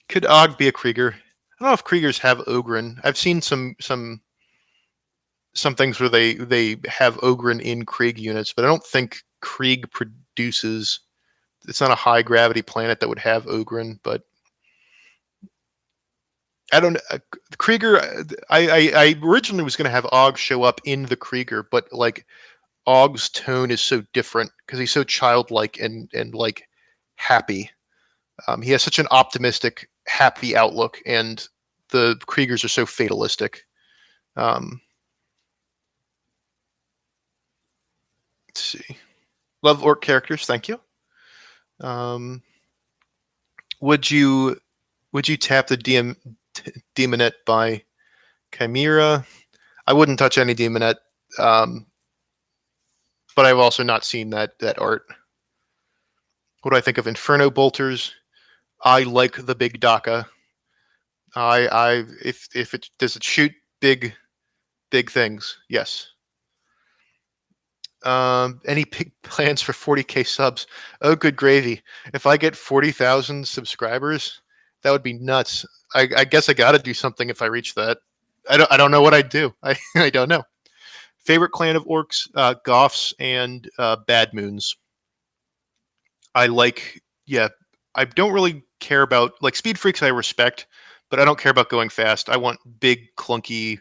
[SPEAKER 1] Could Og be a Krieger? I don't know if Kriegers have Ogren. I've seen some some things where they have Ogryn in Krieg units, but I don't think Krieg produces. It's not a high gravity planet that would have Ogryn, but I don't. Krieger. I originally was going to have Og show up in the Krieger, but like Og's tone is so different because he's so childlike and like happy. He has such an optimistic, happy outlook, and the Kriegers are so fatalistic. Let's see. Love orc characters. Thank you. Would you tap the Demonette by Chimera? I wouldn't touch any Demonette, but I've also not seen that art. What do I think of Inferno Bolters? I like the big Daka. If it does it shoot big things? Yes. Any big plans for 40K subs? Oh, good gravy! If I get 40,000 subscribers, that would be nuts. I guess I got to do something if I reach that. I don't know what I'd do. I don't know. Favorite clan of orcs: Goths and Bad Moons. I like. Yeah, I don't really care about like speed freaks. I respect, but I don't care about going fast. I want big, clunky,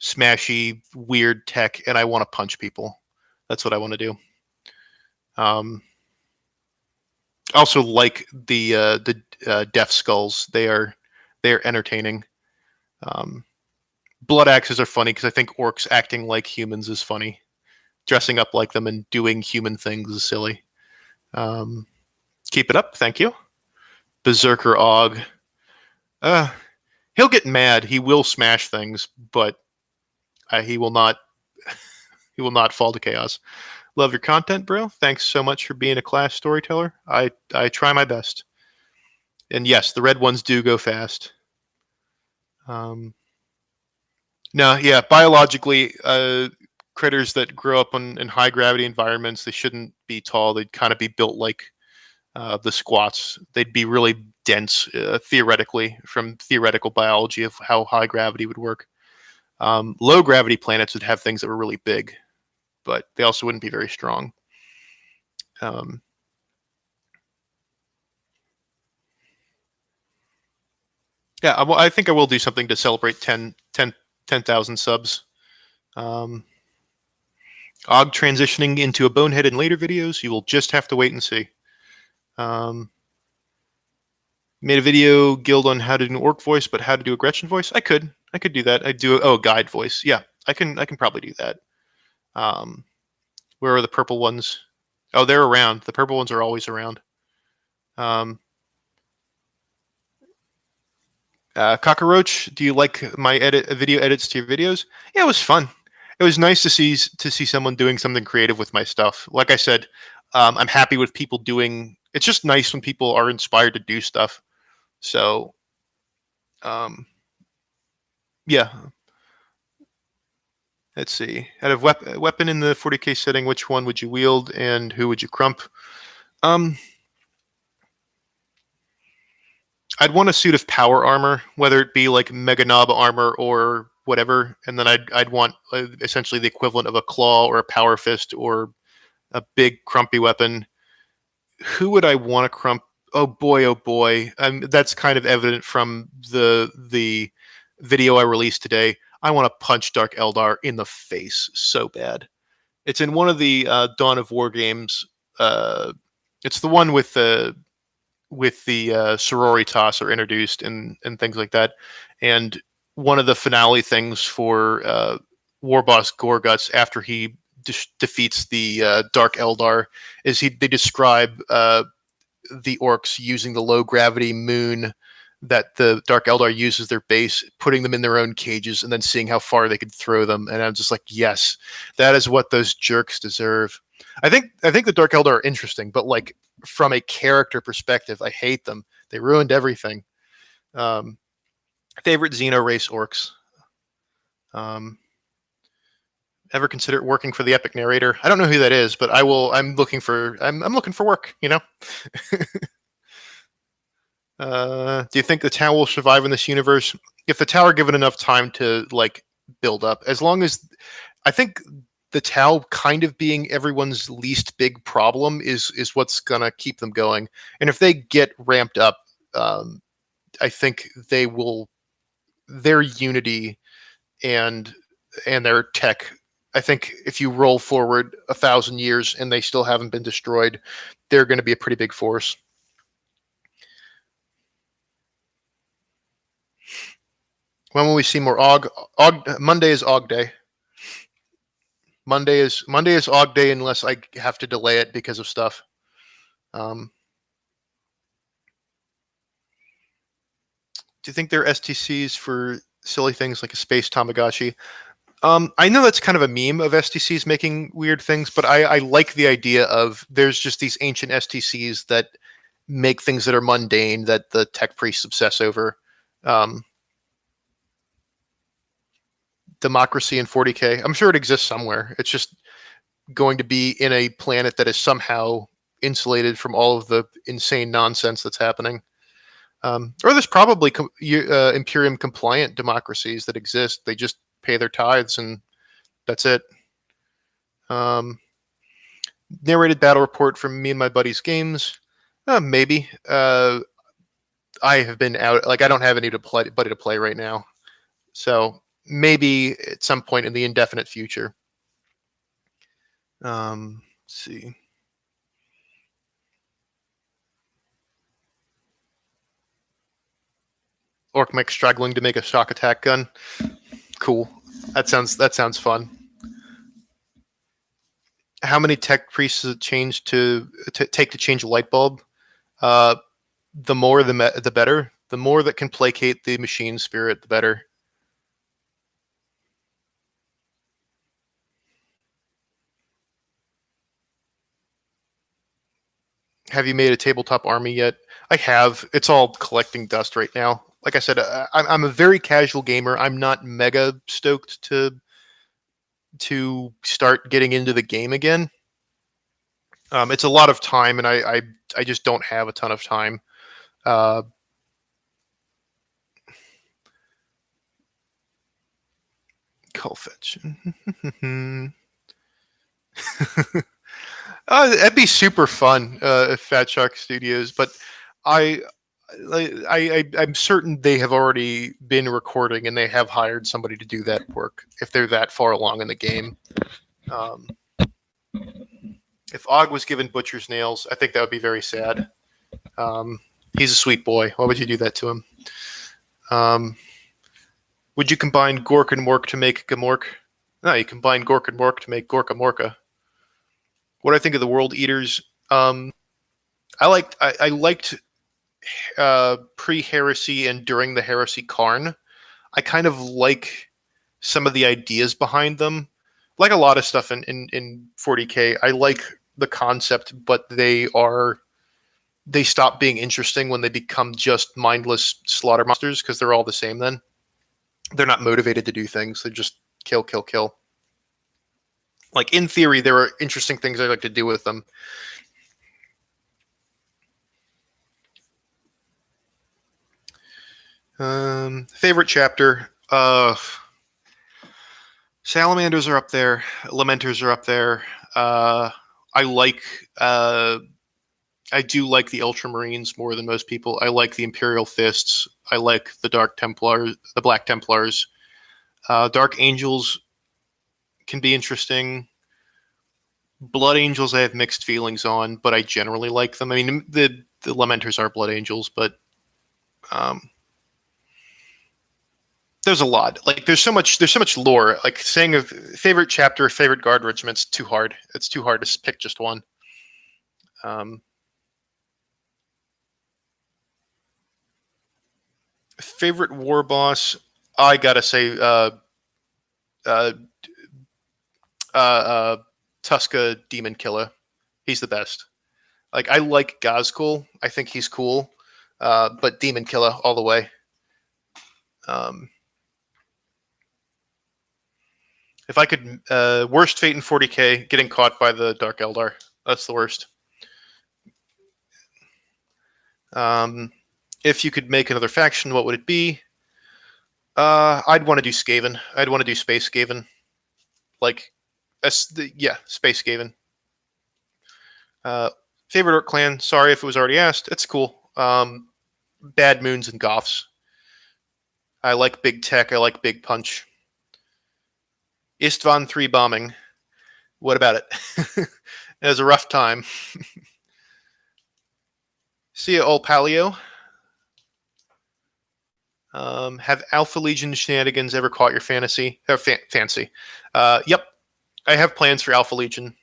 [SPEAKER 1] smashy, weird tech, and I want to punch people. That's what I want to do. Also like the death skulls. They're entertaining. Blood axes are funny because I think orcs acting like humans is funny. Dressing up like them and doing human things is silly. Keep it up, thank you. Berserker Og. He'll get mad. He will smash things, but he will not. He will not fall to chaos. Love your content, bro. Thanks so much for being a class storyteller. I try my best. And yes, the red ones do go fast. No, yeah, biologically, critters that grow up in high gravity environments, they shouldn't be tall. They'd kind of be built like the squats. They'd be really dense, theoretically, from theoretical biology of how high gravity would work. Low gravity planets would have things that were really big, but they also wouldn't be very strong. Yeah, I think I will do something to celebrate 10,000 subs. Og transitioning into a bonehead in later videos. You will just have to wait and see. Made a video guild on how to do an orc voice, but how to do a Gretchen voice. I could do that. I'd do a guide voice. Yeah, I can probably do that. Where are the purple ones? Oh, they're around. The purple ones are always around. Cockroach, do you like my video edits to your videos? Yeah, it was fun. It was nice to see someone doing something creative with my stuff. Like I said, I'm happy with people doing. It's just nice when people are inspired to do stuff. So, yeah. Let's see. Out of weapon in the 40K setting, which one would you wield, and who would you crump? I'd want a suit of power armor, whether it be like Mega Knob armor or whatever, and then I'd want essentially the equivalent of a claw or a power fist or a big crumpy weapon. Who would I want to crump? Oh boy! That's kind of evident from the video I released today. I want to punch Dark Eldar in the face so bad. It's in one of the Dawn of War games. It's the one with the sororitas are introduced and things like that. And one of the finale things for War Boss Gorguts after he defeats the Dark Eldar is they describe the orcs using the low gravity moon that the Dark Eldar uses their base, putting them in their own cages and then seeing how far they could throw them. And I'm just like, yes, that is what those jerks deserve. I think the Dark Eldar are interesting, but like from a character perspective, I hate them. They ruined everything. Favorite Xeno race orcs. Ever consider working for the Epic Narrator? I don't know who that is, but I will. I'm looking for work. You know. Do you think the tower will survive in this universe? If the tower given enough time to like build up, as long as I think the Tau kind of being everyone's least big problem is what's gonna keep them going. And if they get ramped up, um, I think they will. Their unity and their tech. I think if you roll forward 1,000 years and they still haven't been destroyed, they're going to be a pretty big force. When will we see more Og? Monday is Og Day. Monday is Og Day unless I have to delay it because of stuff. Do you think there are STCs for silly things like a space Tamagotchi? I know that's kind of a meme of STCs making weird things, but I like the idea of there's just these ancient STCs that make things that are mundane that the tech priests obsess over. Democracy in 40K. I'm sure it exists somewhere. It's just going to be in a planet that is somehow insulated from all of the insane nonsense that's happening. Or there's probably Imperium compliant democracies that exist. They just pay their tithes and that's it. Narrated battle report from me and my buddies' games. Maybe. I have been out. Like I don't have any buddy to play right now. So maybe at some point in the indefinite future. Let's see. Orc Mech struggling to make a shock attack gun. Cool. That sounds fun. How many tech priests does it change to take to change a light bulb? The more the better. The more that can placate the machine spirit, the better. Have you made a tabletop army yet? I have. It's all collecting dust right now. Like I said, I'm a very casual gamer. I'm not mega stoked to start getting into the game again. It's a lot of time, and I just don't have a ton of time. Cullfetch. That'd be super fun if Fat Shark Studios, but I'm certain they have already been recording and they have hired somebody to do that work if they're that far along in the game. If Og was given butcher's nails, I think that would be very sad. He's a sweet boy. Why would you do that to him? Would you combine Gork and Mork to make Gamork? No, you combine Gork and Mork to make Gorka Morka. What do I think of the World Eaters? I liked pre-heresy and during the heresy Karn. I kind of like some of the ideas behind them. Like a lot of stuff in 40K, I like the concept, but they stop being interesting when they become just mindless slaughter monsters because they're all the same then. They're not motivated to do things. They just kill, kill, kill. Like, in theory, there are interesting things I'd like to do with them. Favorite chapter? Salamanders are up there. Lamenters are up there. I do like the Ultramarines more than most people. I like the Imperial Fists. I like the Dark Templars, the Black Templars. Dark Angels can be interesting. Blood Angels I have mixed feelings on, but I generally like them. I mean, the Lamenters are Blood Angels, but there's a lot. Like there's so much lore. Like saying a favorite chapter, favorite guard regiment's too hard. It's too hard to pick just one. Favorite war boss, I gotta say, Tuska Demon Killer. He's the best. Like I like Gazkul. I think he's cool, but Demon Killer all the way. If I could, worst fate in 40K, getting caught by the Dark Eldar. That's the worst. If you could make another faction, what would it be? I'd want to do Skaven. I'd want to do Space Skaven. like, yeah, Space Skaven. Favorite Orc clan? Sorry if it was already asked. It's cool. Bad Moons and Goths. I like big tech. I like big punch. Istvan 3 bombing. What about it? It was a rough time. See ya, old Paleo. Have Alpha Legion shenanigans ever caught your fancy? Yep. I have plans for Alpha Legion.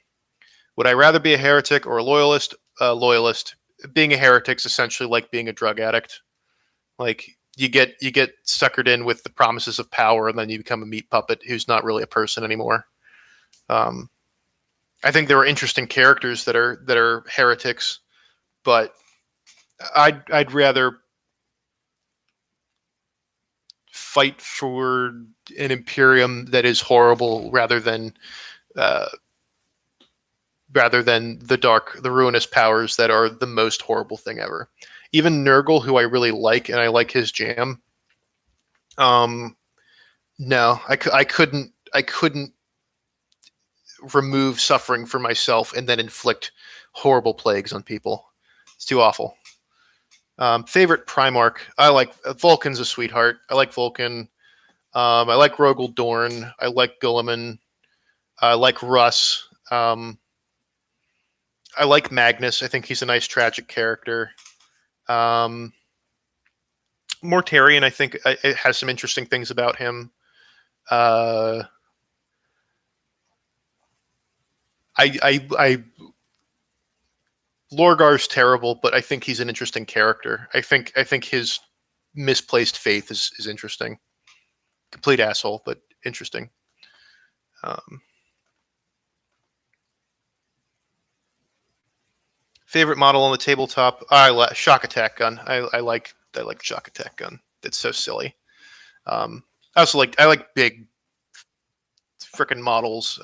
[SPEAKER 1] Would I rather be a heretic or a loyalist? Loyalist. Being a heretic's essentially like being a drug addict. Like you get suckered in with the promises of power, and then you become a meat puppet who's not really a person anymore. I think there are interesting characters that are heretics, but I'd rather fight for an Imperium that is horrible rather than the ruinous powers that are the most horrible thing ever. Even Nurgle, who I really like, and I like his jam. No, I couldn't remove suffering for myself and then inflict horrible plagues on people. It's too awful. Favorite Primarch? I like Vulcan's a sweetheart. I like Vulcan. I like Rogel Dorn. I like Guilliman. I like Russ. I like Magnus. I think he's a nice tragic character. Mortarion, I think it has some interesting things about him. Lorgar's terrible, but I think he's an interesting character. I think his misplaced faith is interesting. Complete asshole, but interesting. Favorite model on the tabletop? Shock Attack gun. I like Shock Attack gun. It's so silly. I also like big frickin' models.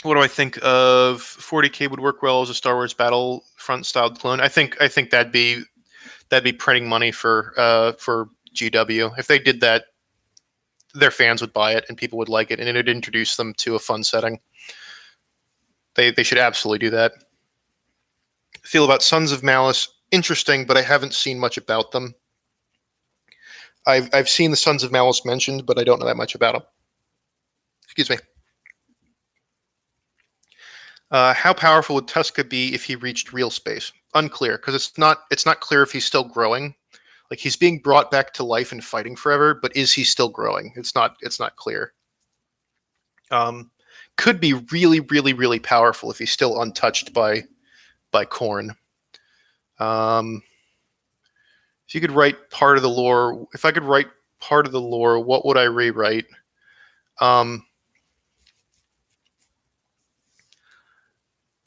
[SPEAKER 1] What do I think of 40K would work well as a Star Wars Battlefront styled clone? I think that'd be printing money for GW. If they did that, their fans would buy it and people would like it, and it'd introduce them to a fun setting. They should absolutely do that. Feel about Sons of Malice, interesting, but I haven't seen much about them. I've seen the Sons of Malice mentioned, but I don't know that much about them. Excuse me. How powerful would Tuska be if he reached real space? Unclear, because it's not clear if he's still growing. Like he's being brought back to life and fighting forever, but is he still growing? It's not clear. Could be really, really, really powerful if he's still untouched by Khorne. If you could write part of the lore, if I could write part of the lore, what would I rewrite?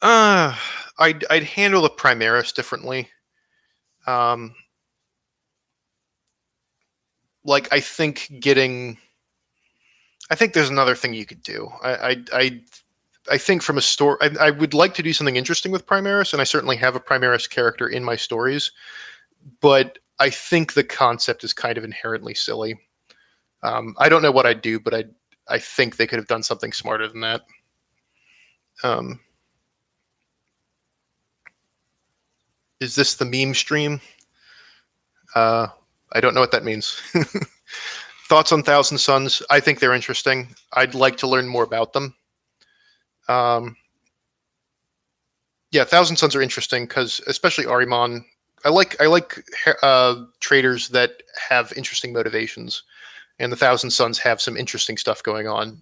[SPEAKER 1] I'd handle the Primaris differently. Like I think there's another thing you could do. I think from a story, I would like to do something interesting with Primaris, and I certainly have a Primaris character in my stories, but I think the concept is kind of inherently silly. I don't know what I'd do, but I think they could have done something smarter than that. Is this the meme stream? I don't know what that means. Thoughts on Thousand Sons? I think they're interesting. I'd like to learn more about them. Yeah, Thousand Sons are interesting because, especially Ahriman, I like traders that have interesting motivations, and the Thousand Sons have some interesting stuff going on.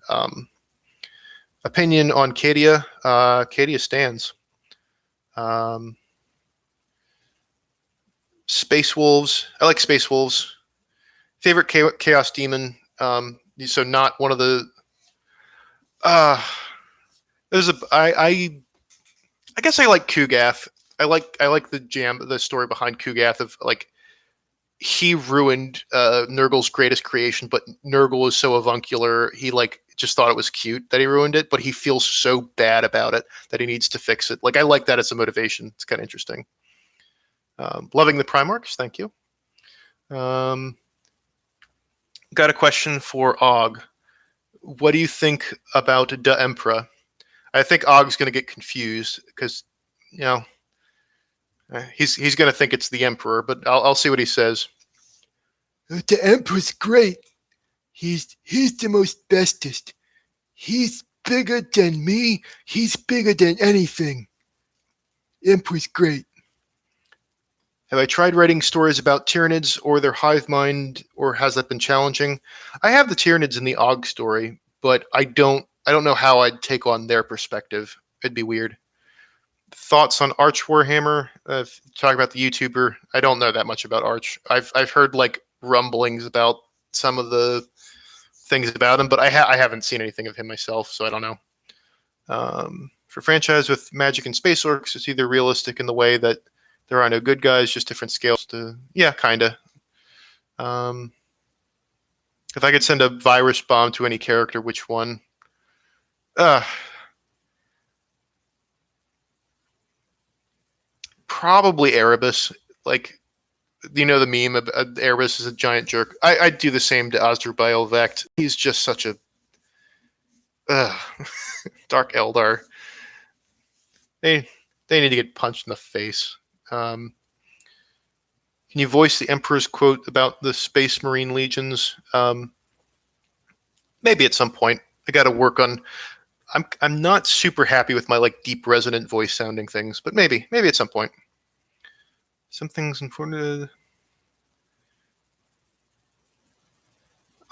[SPEAKER 1] Opinion on Cadia? Cadia stands. Space Wolves. I like Space Wolves. Favorite Chaos Demon. So not one of the. There's a. I guess I like Kugath. I like the story behind Kugath of like he ruined Nurgle's greatest creation, but Nurgle was so avuncular, he like just thought it was cute that he ruined it, but he feels so bad about it that he needs to fix it. Like I like that as a motivation. It's kind of interesting. Loving the Primarchs, thank you. Got a question for Og. What do you think about the Emperor? I think Og's going to get confused because, you know, he's going to think it's the Emperor, but I'll see what he says.
[SPEAKER 2] The Emperor's great. He's the most bestest. He's bigger than me. He's bigger than anything. Emperor's great.
[SPEAKER 1] Have I tried writing stories about Tyranids or their hive mind, or has that been challenging? I have the Tyranids in the Og story, but I don't know how I'd take on their perspective. It'd be weird. Thoughts on Arch Warhammer? Talk about the YouTuber. I don't know that much about Arch. I've heard like rumblings about some of the things about him, but I haven't seen anything of him myself, so I don't know. For franchise with magic and space orcs, it's either realistic in the way that there are no good guys, just different scales. Yeah, kinda. If I could send a virus bomb to any character, which one? Probably Erebus. Like, you know the meme of Erebus is a giant jerk. I'd do the same to Asdrubal Vect. He's just such a Dark Eldar. They need to get punched in the face. Can you voice the Emperor's quote about the Space Marine legions? Maybe at some point. I got to work on. I'm not super happy with my like deep resonant voice sounding things, but maybe at some point. Some things important.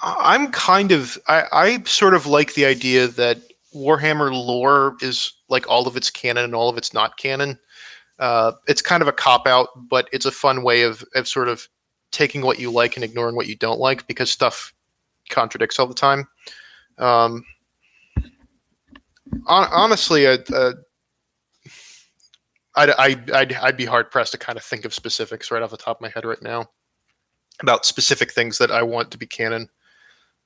[SPEAKER 1] I'm kind of. I sort of like the idea that Warhammer lore is like all of its canon and all of its not canon. It's kind of a cop out, but it's a fun way of sort of taking what you like and ignoring what you don't like because stuff contradicts all the time. Honestly, I'd be hard pressed to kind of think of specifics right off the top of my head right now about specific things that I want to be canon.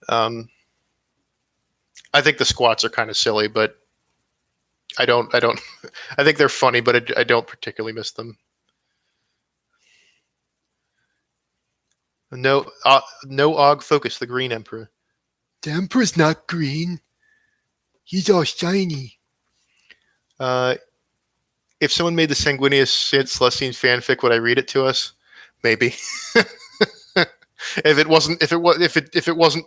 [SPEAKER 1] I think the squats are kind of silly, but I don't. I think they're funny, but I don't particularly miss them. No, Og focus, the Green Emperor.
[SPEAKER 2] The Emperor's not green. He's all shiny.
[SPEAKER 1] If someone made the Sanguinius Celestine fanfic, would I read it to us? Maybe. if it wasn't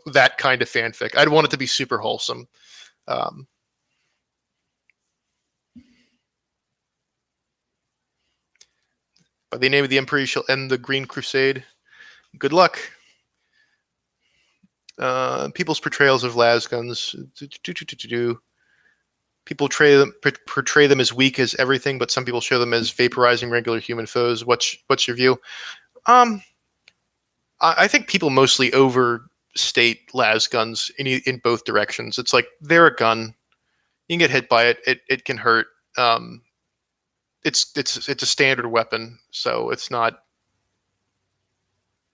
[SPEAKER 1] that kind of fanfic, I'd want it to be super wholesome. By the name of the Emperor, you shall end the Green Crusade. Good luck. People's portrayals of lasguns. People portray them as weak as everything, but some people show them as vaporizing regular human foes. What's your view? I think people mostly overstate lasguns in both directions. It's like they're a gun. You can get hit by it. It can hurt. It's a standard weapon, so it's not.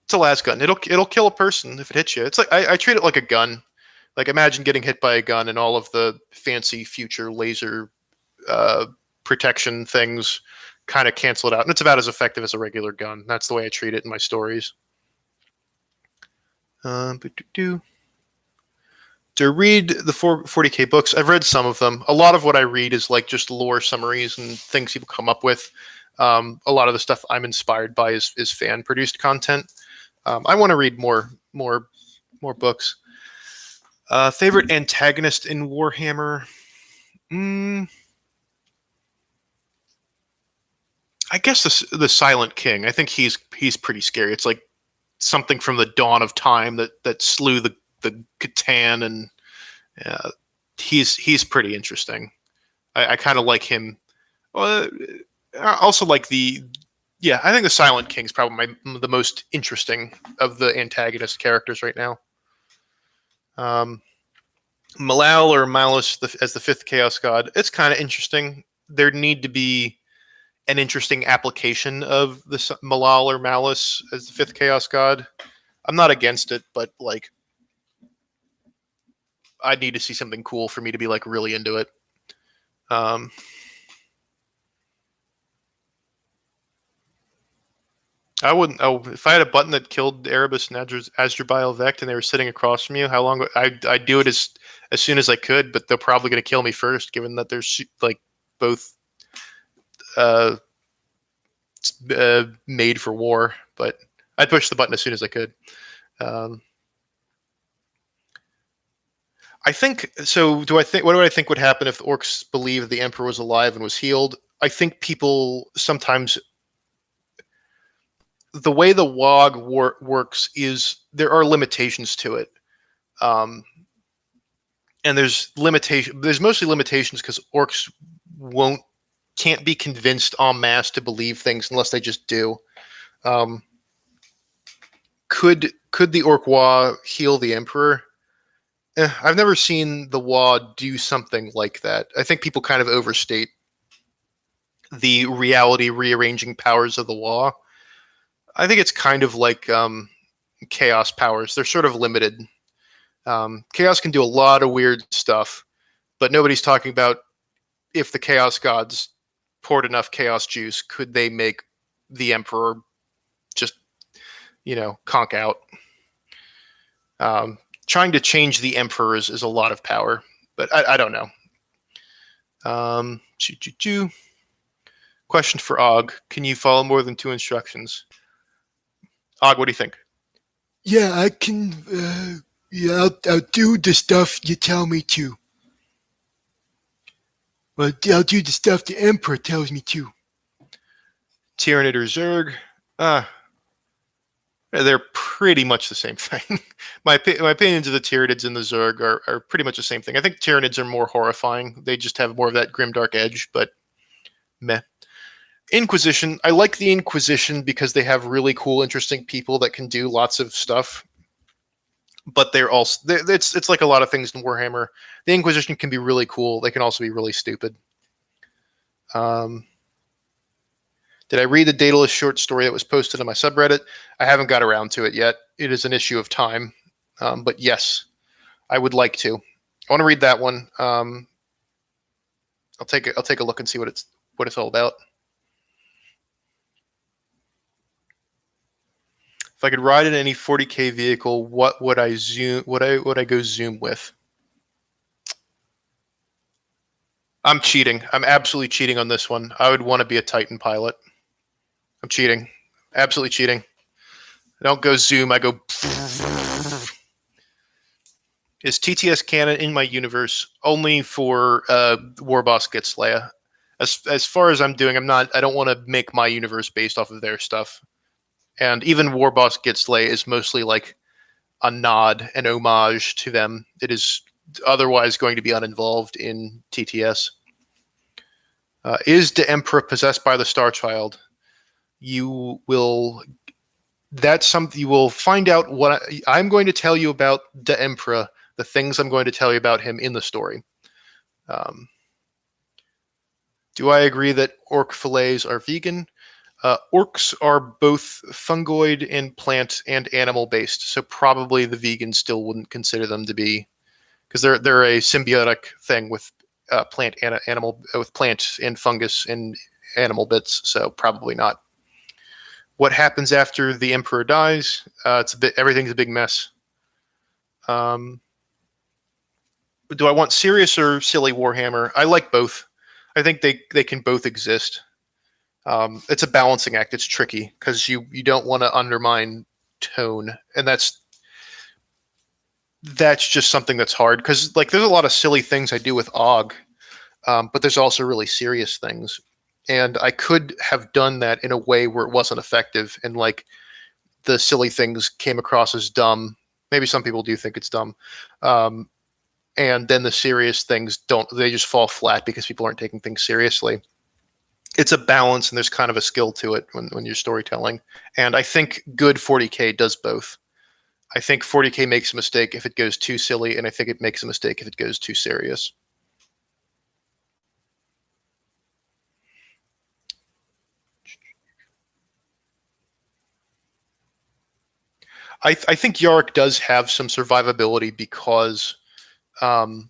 [SPEAKER 1] It's a lasgun. It'll kill a person if it hits you. It's like I treat it like a gun. Like imagine getting hit by a gun and all of the fancy future laser protection things kind of cancel it out, and it's about as effective as a regular gun. That's the way I treat it in my stories. To read the 40K books, I've read some of them. A lot of what I read is like just lore summaries and things people come up with. A lot of the stuff I'm inspired by is fan produced content. I want to read more books. Favorite antagonist in Warhammer? I guess the Silent King. I think he's pretty scary. It's like something from the dawn of time that slew the Catan, and he's pretty interesting. I kind of like him. I also like I think the Silent King's probably the most interesting of the antagonist characters right now. Malal or Malus as the fifth Chaos God. It's kind of interesting. There need to be an interesting application of the Malal or Malus as the fifth Chaos God. I'm not against it, but like I'd need to see something cool for me to be like really into it. I wouldn't. Oh, if I had a button that killed Erebus and Asdrubal Vect, and they were sitting across from you, how long? I'd do it as soon as I could, but they're probably going to kill me first, given that they're like both uh, made for war. But I'd push the button as soon as I could. Um, I think so. Do I think? What do I think would happen if the Orks believed the Emperor was alive and was healed? I think people sometimes the way the WOG works is there are limitations to it, um, and there's mostly limitations because Orks won't can't be convinced en masse to believe things unless they just do. Um, could the Orkwa heal the Emperor? I've never seen the WA do something like that. I think people kind of overstate the reality rearranging powers of the WA. I think it's kind of like chaos powers. They're sort of limited. Chaos can do a lot of weird stuff, but nobody's talking about if the chaos gods poured enough chaos juice, could they make the Emperor just, conk out? Trying to change the Emperors is a lot of power, but I don't know. Question for Og. Can you follow more than 2 instructions? Og, what do you think?
[SPEAKER 2] Yeah, I can. Yeah, I'll do the stuff you tell me to. Well, I'll do the stuff the Emperor tells me to.
[SPEAKER 1] Tyranid or Zerg? They're pretty much the same thing. my opinions of the Tyranids and the Zerg are pretty much the same thing. I think Tyranids are more horrifying. They just have more of that grimdark edge, but meh. Inquisition. I like the Inquisition because they have really cool, interesting people that can do lots of stuff. But it's like a lot of things in Warhammer. The Inquisition can be really cool. They can also be really stupid. Did I read the Daedalus short story that was posted on my subreddit? I haven't got around to it yet. It is an issue of time. But yes, I would like to. I want to read that one. I'll take a look and see what it's all about. If I could ride in any 40K vehicle, what would I zoom? Would I go zoom with? I'm cheating. I'm absolutely cheating on this one. I would want to be a Titan pilot. I'm cheating. Absolutely cheating. I don't go zoom. I go. Is TTS canon in my universe only for Warboss Gets Leia? As far as I'm doing, I don't want to make my universe based off of their stuff. And even Warboss Gets Leia is mostly like a nod, an homage to them. It is otherwise going to be uninvolved in TTS. Is the Emperor possessed by the Star Child? You will. That's something you will find out. What I'm going to tell you about the Emperor, the things I'm going to tell you about him in the story. Do I agree that orc fillets are vegan? Orcs are both fungoid and plant and animal based, so probably the vegans still wouldn't consider them to be, because they're a symbiotic thing with plant and animal, with plant and fungus and animal bits, so probably not. What happens after the Emperor dies? Everything's a big mess. Do I want serious or silly Warhammer? I like both. I think they can both exist. It's a balancing act. It's tricky because you don't want to undermine tone, and that's just something that's hard because like there's a lot of silly things I do with Og, but there's also really serious things, and I could have done that in a way where it wasn't effective, and like the silly things came across as dumb. Maybe some people do think it's dumb, and then the serious things don't. They just fall flat because people aren't taking things seriously. It's a balance, and there's kind of a skill to it when you're storytelling. And I think good 40K does both. I think 40K makes a mistake if it goes too silly, and I think it makes a mistake if it goes too serious. I think Yarick does have some survivability because the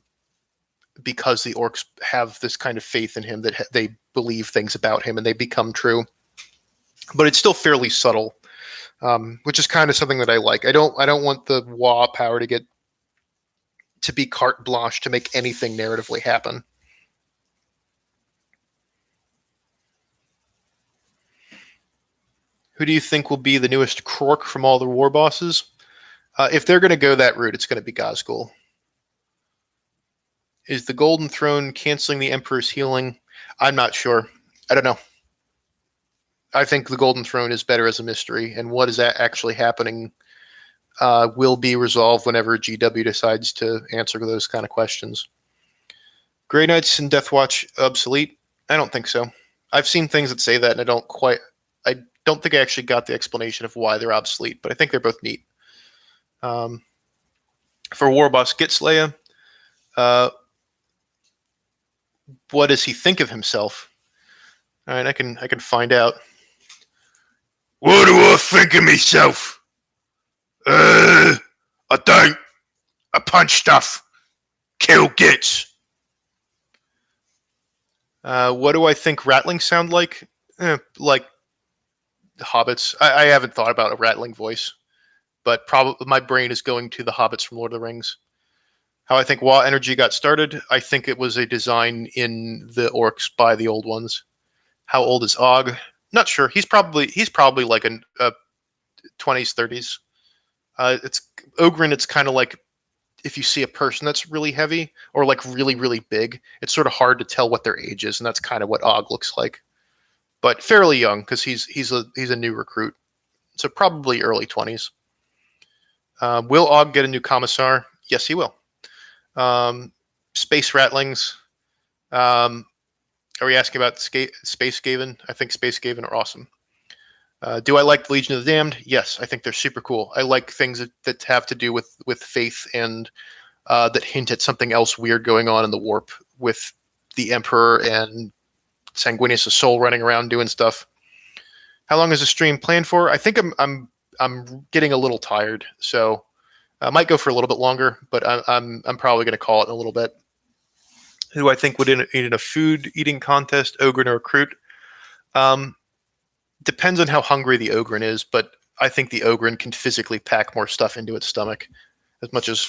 [SPEAKER 1] orcs have this kind of faith in him that they believe things about him and they become true. But it's still fairly subtle. which is kind of something that I like. I don't want the WA power to be carte blanche to make anything narratively happen. Who do you think will be the newest Krork from all the war bosses? If they're going to go that route, it's going to be Gazgul. Is the Golden Throne canceling the Emperor's healing? I'm not sure. I don't know. I think the Golden Throne is better as a mystery, and what is actually happening will be resolved whenever GW decides to answer those kind of questions. Grey Knights and Deathwatch obsolete? I don't think so. I've seen things that say that, and I don't think I actually got the explanation of why they're obsolete, but I think they're both neat. For Warboss Gitslaya, what does he think of himself? All right, I can find out.
[SPEAKER 2] What do I think of myself? I don't. I punch stuff. Kill gits.
[SPEAKER 1] What do I think rattlings sound like? Like hobbits. I haven't thought about a rattling voice, but probably my brain is going to the hobbits from Lord of the Rings. How I think WoW Energy got started, I think it was a design in the Orks by the old ones. How old is Og? Not sure. He's probably like a 20s, 30s. It's Ogren. It's kind of like if you see a person that's really heavy or like really, really big, it's sort of hard to tell what their age is, and that's kind of what Og looks like. But fairly young because he's a new recruit, so probably early 20s. Will Og get a new commissar? Yes, he will. Space rattlings. Are we asking about Space Skaven? I think Space Skaven are awesome. Do I like the Legion of the Damned? Yes, I think they're super cool. I like things that have to do with faith and that hint at something else weird going on in the warp with the Emperor and Sanguinius' soul running around doing stuff. How long is the stream planned for? I think I'm getting a little tired, so I might go for a little bit longer, but I'm probably going to call it in a little bit. Who do I think would eat in a food eating contest, Ogren or Recruit? Depends on how hungry the Ogren is, but I think the Ogren can physically pack more stuff into its stomach, as much as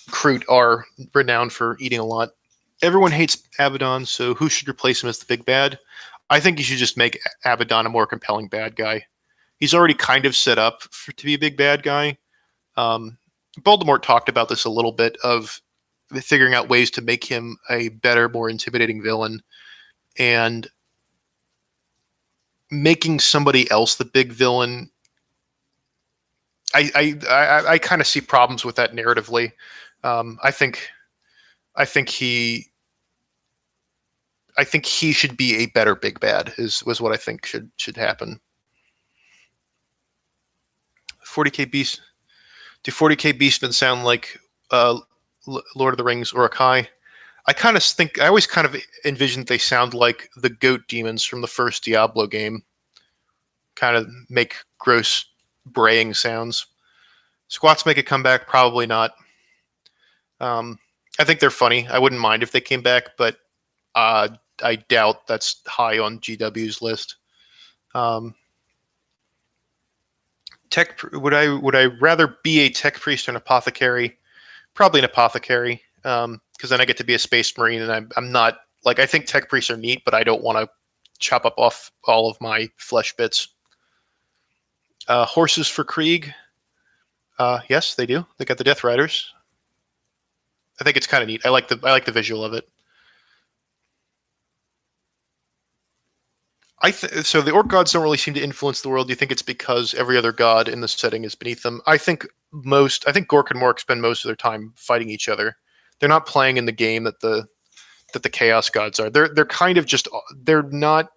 [SPEAKER 1] Kroot are renowned for eating a lot. Everyone hates Abaddon, so who should replace him as the big bad? I think you should just make Abaddon a more compelling bad guy. He's already kind of set up to be a big bad guy. Voldemort talked about this a little bit of figuring out ways to make him a better, more intimidating villain, and making somebody else the big villain. I kind of see problems with that narratively. I think he should be a better big bad. Was what I think should happen. 40k beast. Do 40k beastmen sound like Lord of the Rings or Akai? I always kind of envisioned they sound like the goat demons from the first Diablo game. Kind of make gross braying sounds. Squats make a comeback? Probably not. I think they're funny. I wouldn't mind if they came back, but I doubt that's high on GW's list. Would I rather be a tech priest or an apothecary? Probably an apothecary, because then I get to be a space marine, and I'm not like, I think tech priests are neat, but I don't want to chop up off all of my flesh bits. Horses for Krieg? Yes, they do. They got the Death Riders. I think it's kind of neat. I like the visual of it. So the orc gods don't really seem to influence the world. Do you think it's because every other god in the setting is beneath them? I think Gork and Mork spend most of their time fighting each other. They're not playing in the game that the chaos gods are. They're kind of just, they're not,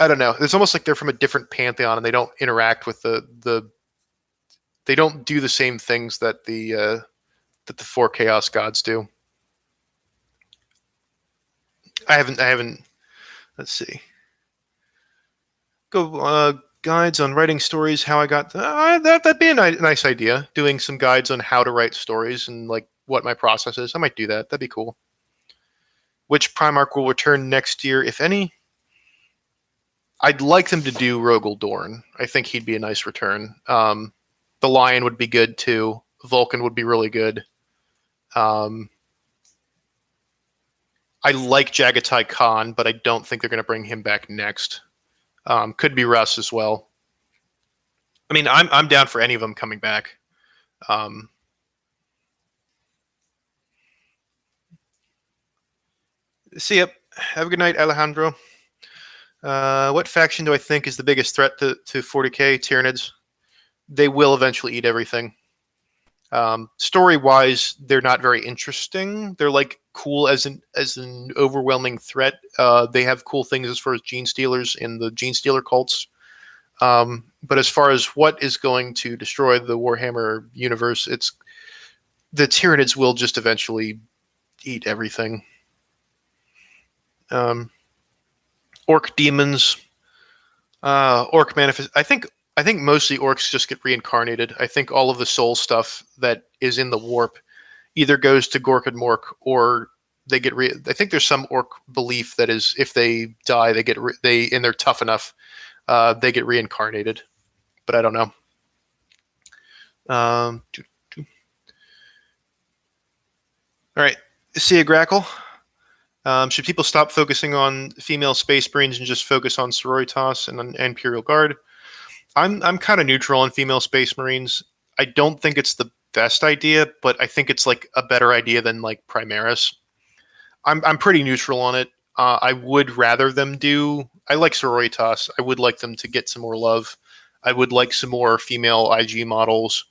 [SPEAKER 1] I don't know. It's almost like they're from a different pantheon, and they don't interact with they don't do the same things that the four chaos gods do. I haven't. Let's see. Go guides on writing stories. How I got that'd be a nice idea. Doing some guides on how to write stories and like what my process is. I might do that. That'd be cool. Which Primarch will return next year, if any? I'd like them to do Rogel Dorn. I think he'd be a nice return. The Lion would be good too. Vulcan would be really good. I like Jagatai Khan, but I don't think they're going to bring him back next. Could be Russ as well. I mean, I'm down for any of them coming back. See ya. Have a good night, Alejandro. What faction do I think is the biggest threat to 40k? Tyranids. They will eventually eat everything. Story-wise, they're not very interesting. They're like cool as an overwhelming threat. They have cool things as far as gene stealers in the gene stealer cults. But as far as what is going to destroy the Warhammer universe, it's the Tyranids will just eventually eat everything. Orc demons, orc manifest. I think mostly orcs just get reincarnated. I think all of the soul stuff that is in the warp either goes to Gork and Mork or they get. I think there's some orc belief that is if they die, they get and they're tough enough, they get reincarnated. But I don't know. All right, see you, Grackle. Should people stop focusing on female space marines and just focus on Sororitas and Imperial Guard? I'm kind of neutral on female space marines. I don't think it's the best idea, but I think it's like a better idea than like Primaris. I'm pretty neutral on it. I would rather them do. I like Sororitas. I would like them to get some more love. I would like some more female IG models.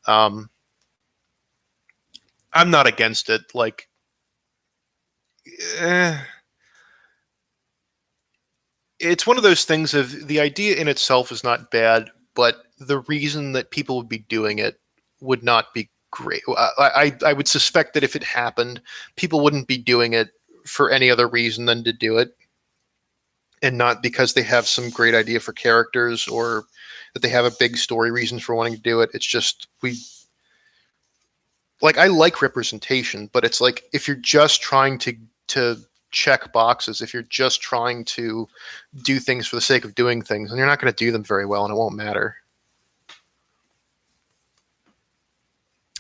[SPEAKER 1] I'm not against it. Like, it's one of those things of the idea in itself is not bad, but the reason that people would be doing it would not be great. I would suspect that if it happened, people wouldn't be doing it for any other reason than to do it, and not because they have some great idea for characters or that they have a big story reason for wanting to do it. It's just I like representation, but it's like if you're just trying to check boxes, if you're just trying to do things for the sake of doing things, and you're not going to do them very well, and it won't matter.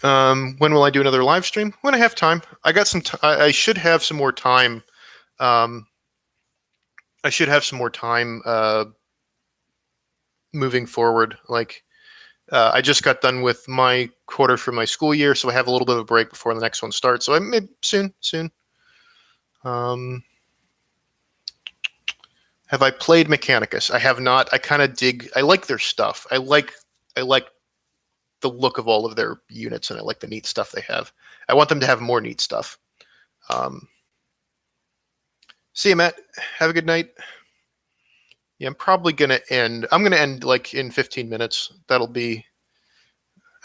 [SPEAKER 1] When will I do another live stream? When I have time. I got some. I should have some more time. I should have some more time moving forward. Like, I just got done with my quarter for my school year, so I have a little bit of a break before the next one starts. So I may soon. Have I played Mechanicus? I have not. I kind of dig. I like their stuff. I like the look of all of their units, and I like the neat stuff they have. I want them to have more neat stuff. See you, Matt. Have a good night. Yeah, I'm probably gonna end. I'm gonna end like in 15 minutes. That'll be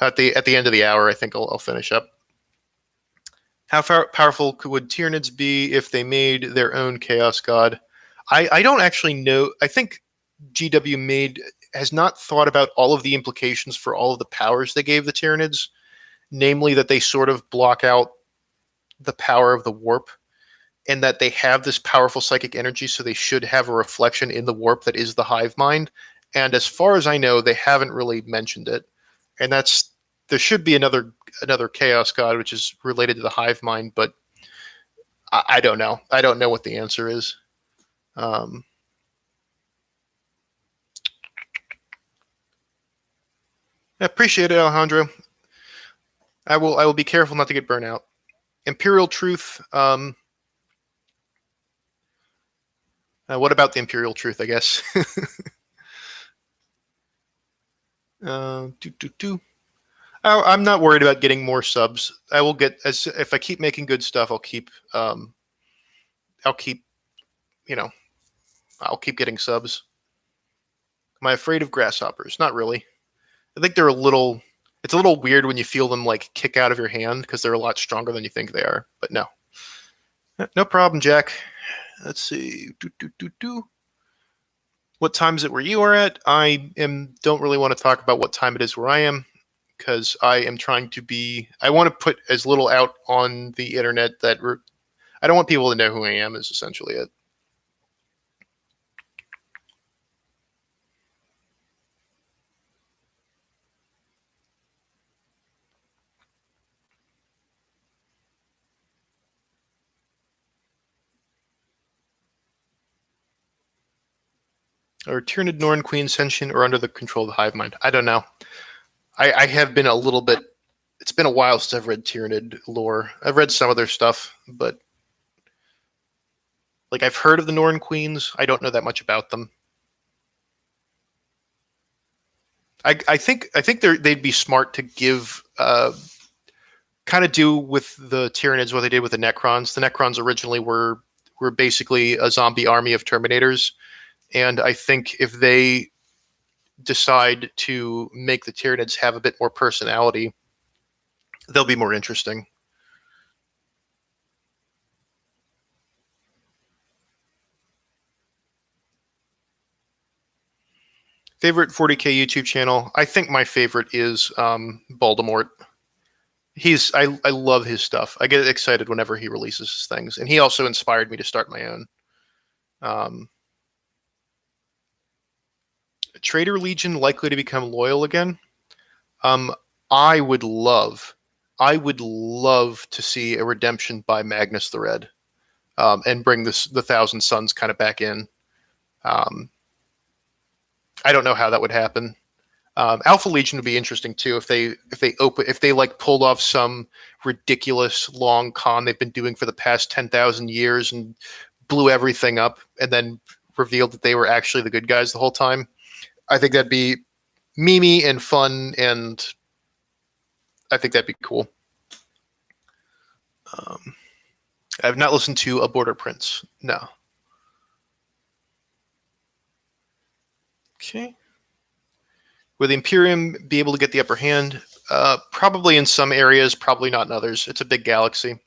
[SPEAKER 1] at the end of the hour. I think I'll finish up. How powerful would Tyranids be if they made their own Chaos God? I don't actually know. I think GW has not thought about all of the implications for all of the powers they gave the Tyranids, namely that they sort of block out the power of the warp, and that they have this powerful psychic energy, so they should have a reflection in the warp that is the hive mind. And as far as I know, they haven't really mentioned it. And there should be another Chaos God, which is related to the hive mind, but I don't know. I don't know what the answer is. I appreciate it, Alejandro. I will be careful not to get burnt out. Imperial Truth. What about the Imperial Truth, I guess? I'm not worried about getting more subs. I will get if I keep making good stuff, I'll keep getting subs. Am I afraid of grasshoppers? Not really. I think they're it's a little weird when you feel them like kick out of your hand because they're a lot stronger than you think they are. But no. No problem, Jack. Let's see. What time is it where you are at? Don't really want to talk about what time it is where I am, because I am trying to be. I want to put as little out on the internet that I don't want people to know who I am. Is essentially it. Are Tyranid Norn Queen sentient or under the control of the hive mind? I don't know. I have been a little bit. It's been a while since I've read Tyranid lore. I've read some of their stuff, but like I've heard of the Norn Queens. I don't know that much about them. I think they'd be smart to give kind of do with the Tyranids what they did with the Necrons. The Necrons originally were basically a zombie army of Terminators, and I think if they decide to make the Tyranids have a bit more personality, they'll be more interesting. Favorite 40k YouTube channel? I think my favorite is Voldemort. I love his stuff. I get excited whenever he releases things, and he also inspired me to start my own. Traitor Legion likely to become loyal again. I would love to see a redemption by Magnus the Red, and bring the Thousand Sons kind of back in. I don't know how that would happen. Alpha Legion would be interesting too if they like pulled off some ridiculous long con they've been doing for the past 10,000 years and blew everything up, and then revealed that they were actually the good guys the whole time. I think that'd be memey and fun, and I think that'd be cool. I've not listened to A Border Prince. No. Okay. Will the Imperium be able to get the upper hand? Probably in some areas, probably not in others. It's a big galaxy.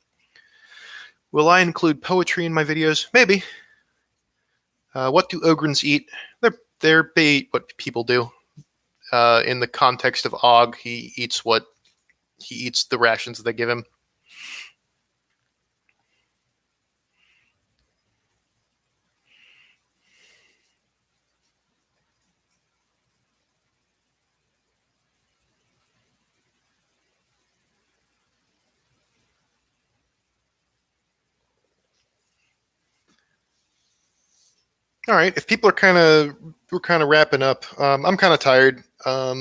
[SPEAKER 1] Will I include poetry in my videos? Maybe. What do Ogrins eat? They're bait what people do. In the context of Og, he eats the rations that they give him. All right. If people are we're kind of wrapping up. I'm kind of tired. I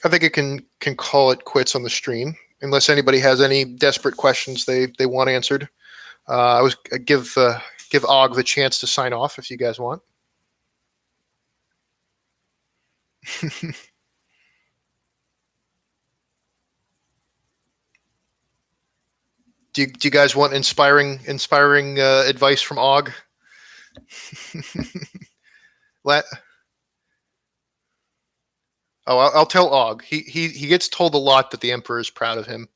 [SPEAKER 1] think I can call it quits on the stream unless anybody has any desperate questions they want answered. I give Og the chance to sign off if you guys want. Do you guys want inspiring advice from Og? I'll tell Og. He gets told a lot that the Emperor is proud of him.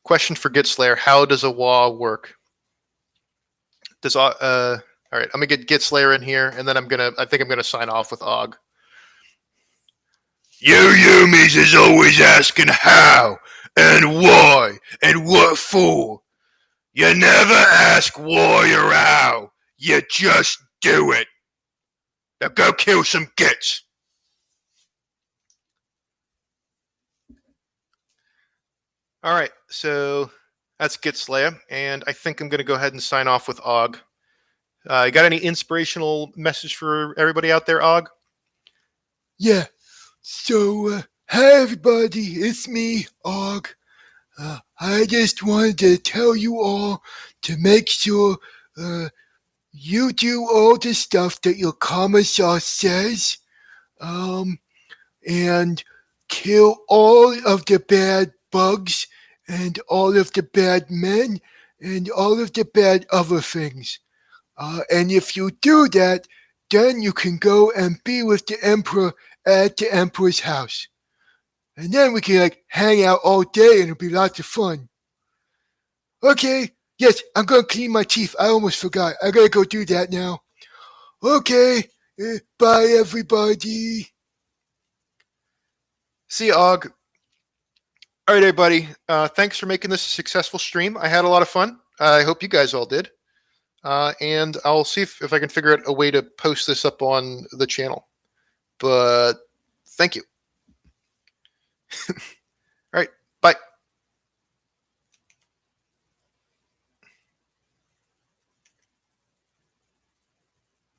[SPEAKER 1] Question for Gitslayer: how does a WA work? All right, I'm gonna get Gitslayer in here, and then I think I'm gonna sign off with Og.
[SPEAKER 2] You Yumis is always asking how and why and what for. You never ask why or how. You just do it. Now go kill some gits.
[SPEAKER 1] All right, so that's Gitslayer, and I think I'm going to go ahead and sign off with Og. You got any inspirational message for everybody out there, Og?
[SPEAKER 2] Yeah. So, hi everybody, it's me, Og. I just wanted to tell you all to make sure you do all the stuff that your commissar says, and kill all of the bad bugs and all of the bad men and all of the bad other things. And if you do that, then you can go and be with the Emperor at the Emperor's house. And then we can hang out all day and it'll be lots of fun. Okay, yes, I'm gonna clean my teeth. I almost forgot. I gotta go do that now. Okay, bye everybody.
[SPEAKER 1] See you, Og. All right, everybody. Thanks for making this a successful stream. I had a lot of fun. I hope you guys all did. And I'll see if I can figure out a way to post this up on the channel. But thank you. All right.